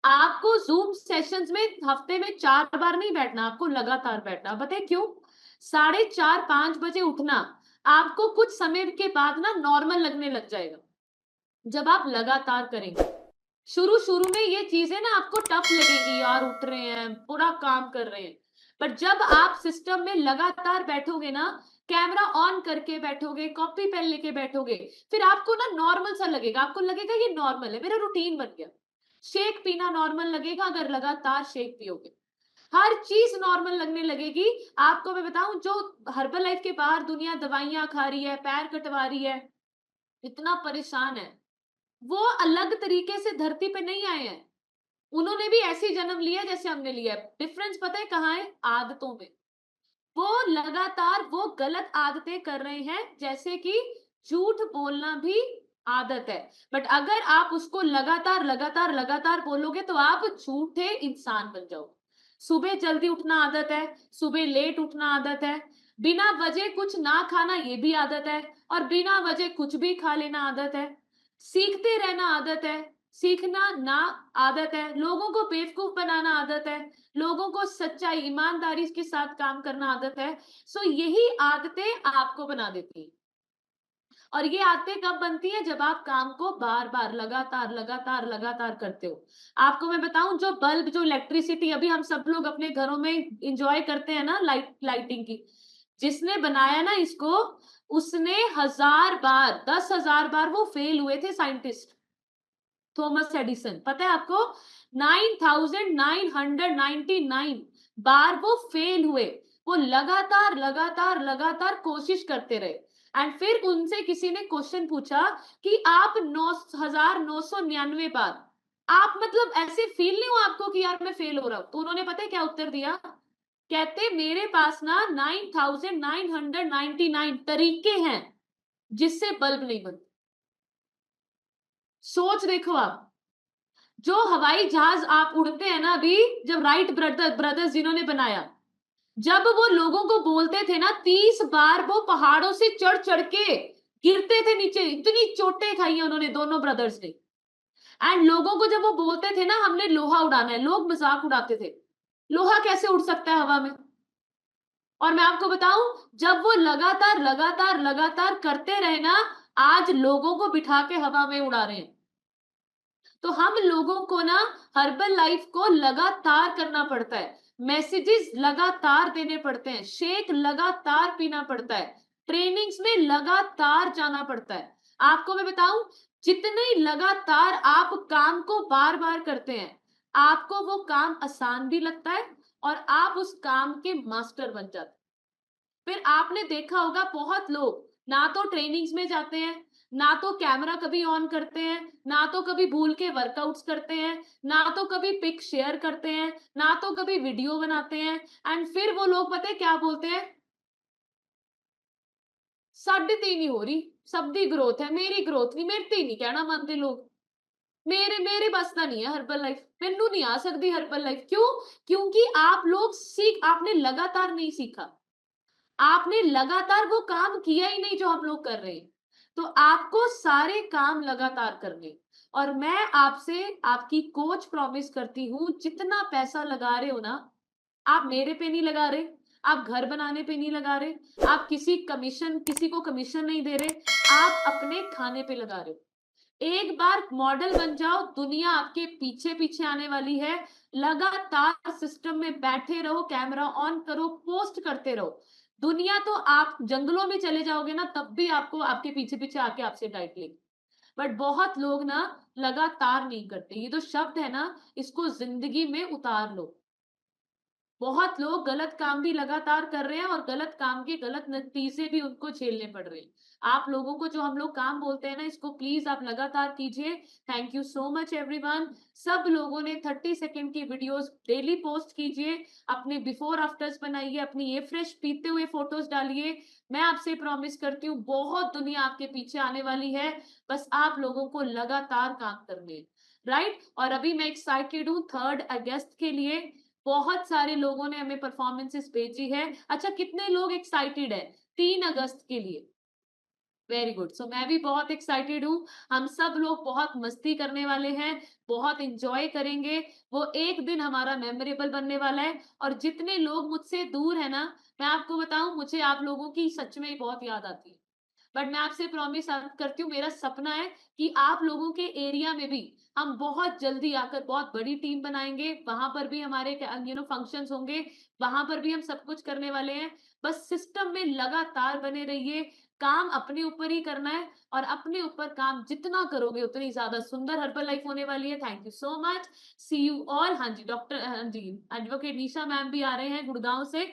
आपको जूम सेशंस में हफ्ते में 4 बार नहीं बैठना, आपको लगातार बैठना। पता है क्यों? 4:30-5 बजे उठना आपको कुछ समय के बाद ना नॉर्मल लगने लग जाएगा, जब आप लगातार करेंगे। शुरू शुरू में ये चीजें ना आपको टफ लगेगी, यार उठ रहे हैं, पूरा काम कर रहे हैं। पर जब आप सिस्टम में लगातार बैठोगे ना, कैमरा ऑन करके बैठोगे, कॉपी पेन लेके बैठोगे, फिर आपको ना नॉर्मल सा लगेगा। आपको लगेगा ये नॉर्मल है, मेरा रूटीन बन गया। शेक पीना नॉर्मल लगेगा अगर लगातार शेक पियोगे। हर चीज नॉर्मल लगने लगेगी। आपको मैं बताऊं, जो हर्बल लाइफ के बाहर दुनिया दवाइयां खा रही है, पैर कटवा रही है, इतना परेशान है, वो अलग तरीके से धरती पे नहीं आए हैं। उन्होंने भी ऐसे ही जन्म लिया जैसे हमने लिया है। डिफरेंस पता है कहाँ है? आदतों में। वो लगातार वो गलत आदतें कर रहे हैं, जैसे कि झूठ बोलना भी आदत है। बट अगर आप उसको लगातार लगातार लगातार बोलोगे तो आप झूठे इंसान बन जाओगे। सुबह जल्दी उठना आदत है, सुबह लेट उठना आदत है, बिना वजह कुछ ना खाना ये भी आदत है, और बिना वजह कुछ भी खा लेना आदत है। सीखते रहना आदत है, सीखना ना आदत है। लोगों को बेवकूफ बनाना आदत है, लोगों को सच्चाई ईमानदारी के साथ काम करना आदत है। सो यही आदतें आपको बना देती हैं। और ये आदतें कब बनती है? जब आप काम को बार बार लगातार लगातार लगातार करते हो। आपको मैं बताऊं, जो बल्ब, जो इलेक्ट्रिसिटी अभी हम सब लोग अपने घरों में इंजॉय करते हैं ना, लाइटिंग की, जिसने बनाया ना इसको, उसने 1000 बार 10,000 बार वो फेल हुए थे साइंटिस्ट। थॉमस एडिसन, पता है आपको? 9999 बार वो फेल हुए। वो लगातार लगातार लगातार कोशिश करते रहे। एंड फिर उनसे किसी ने क्वेश्चन पूछा कि आप 9,999 बार, आप मतलब ऐसे फील नहीं हुआ आपको कि यार मैं फेल हो रहा हूं? तो उन्होंने पता है क्या उत्तर दिया? कहते मेरे पास ना 9999 तरीके हैं जिससे बल्ब नहीं बनते। सोच देखो आप, जो हवाई जहाज आप उड़ते हैं ना अभी, जब राइट ब्रदर्स जिन्होंने बनाया, जब वो लोगों को बोलते थे ना, 30 बार वो पहाड़ों से चढ़ चढ़ के गिरते थे नीचे, इतनी चोटें खाई है उन्होंने, दोनों ब्रदर्स ने। एंड लोगों को जब वो बोलते थे ना हमने लोहा उड़ाना है, लोग मजाक उड़ाते थे, लोहा कैसे उड़ सकता है हवा में? और मैं आपको बताऊं, जब वो लगातार लगातार लगातार करते रहे ना, आज लोगों को बिठा के हवा में उड़ा रहे हैं। तो हम लोगों को ना हर्बल लाइफ को लगातार करना पड़ता है, मैसेजेस लगातार देने पड़ते हैं, शेक लगातार पीना पड़ता है, ट्रेनिंग्स में लगातार जाना पड़ता है। आपको मैं बताऊं, जितने लगातार आप काम को बार बार करते हैं, आपको वो काम आसान भी लगता है और आप उस काम के मास्टर बन जाते हैं। फिर आपने देखा होगा बहुत लोग ना तो ट्रेनिंग्स में जाते हैं, ना तो कैमरा कभी ऑन करते हैं, ना तो कभी भूल के वर्कआउट्स करते हैं, ना तो कभी पिक शेयर करते हैं, ना तो कभी वीडियो बनाते हैं। एंड फिर वो लोग पता है क्या बोलते हैं, साढ़े तीन ही हो रही, सब दी ग्रोथ है, मेरी ग्रोथ नहीं, मेरे ते नहीं कहना मानते लोग। मेरे मेरे बस का नहीं है हर्बल लाइफ, मैनू नहीं आ सकती हर्बल लाइफ। क्यों? क्योंकि आप लोग आपने लगातार नहीं सीखा, आपने लगातार वो काम किया ही नहीं जो हम लोग कर रहे हैं। तो आपको सारे काम लगातार करने, और मैं आपसे आपकी कोच प्रॉमिस करती हूँ, जितना पैसा लगा रहे हो ना, आप मेरे पे नहीं लगा रहे, आप घर बनाने पे नहीं लगा रहे, आप किसी को कमीशन नहीं दे रहे, आप अपने खाने पे लगा रहे हो। एक बार मॉडल बन जाओ, दुनिया आपके पीछे पीछे आने वाली है। लगातार सिस्टम में बैठे रहो, कैमरा ऑन करो, पोस्ट करते रहो। दुनिया तो आप जंगलों में चले जाओगे ना, तब भी आपको आपके पीछे पीछे आके आपसे डाइट लेगी। बट बहुत लोग ना लगातार नहीं करते। ये जो शब्द है ना, इसको जिंदगी में उतार लो। बहुत लोग गलत काम भी लगातार कर रहे हैं और गलत काम के गलत नतीजे भी उनको झेलने पड़ रहे हैं। आप लोगों को जो हम लोग काम बोलते हैं ना, इसको प्लीज आप लगातार कीजिए। Thank you so much everyone. सब लोगों ने 30 सेकंड की वीडियोस डेली पोस्ट कीजिए, अपने बिफोर आफ्टर्स बनाइए, अपनी ये फ्रेश पीते हुए फोटोज डालिए। मैं आपसे प्रॉमिस करती हूँ, बहुत दुनिया आपके पीछे आने वाली है, बस आप लोगों को लगातार काम करने हैं, राइट। और अभी मैं एक्साइटेड हूँ 3 अगस्त के लिए। बहुत सारे लोगों ने हमें परफॉर्मेंसेस भेजी है। अच्छा, कितने लोग एक्साइटेड है 3 अगस्त के लिए? Very good. सो मैं भी बहुत एक्साइटेड हूँ। हम सब लोग बहुत मस्ती करने वाले हैं, बहुत एंजॉय करेंगे। वो एक दिन हमारा मेमोरेबल बनने वाला है। और जितने लोग मुझसे दूर है ना, मैं आपको बताऊं, मुझे आप लोगों की सच में बहुत याद आती है। बट मैं आपसे प्रॉमिस करती हूँ, मेरा सपना है कि आप लोगों के एरिया में भी हम बहुत जल्दी आकर बहुत बड़ी टीम बनाएंगे। वहां पर भी हमारे फंक्शंस होंगे, वहां पर भी हम सब कुछ करने वाले हैं। बस सिस्टम में लगातार बने रहिए, काम अपने ऊपर ही करना है, और अपने ऊपर काम जितना करोगे उतनी ज्यादा सुंदर हर्बल लाइफ होने वाली है। Thank you so much, see you all. हाँ जी, डॉक्टर, हाँ जी, एडवोकेट निशा मैम भी आ रहे हैं गुड़गांव से,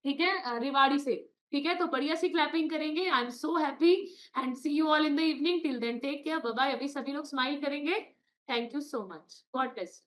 ठीक है, रेवाड़ी से, ठीक है। तो बढ़िया सी क्लैपिंग करेंगे। I am so happy and see you all in the evening. Till then take care, bye bye. अभी सभी लोग स्माइल करेंगे। Thank you so much, God bless.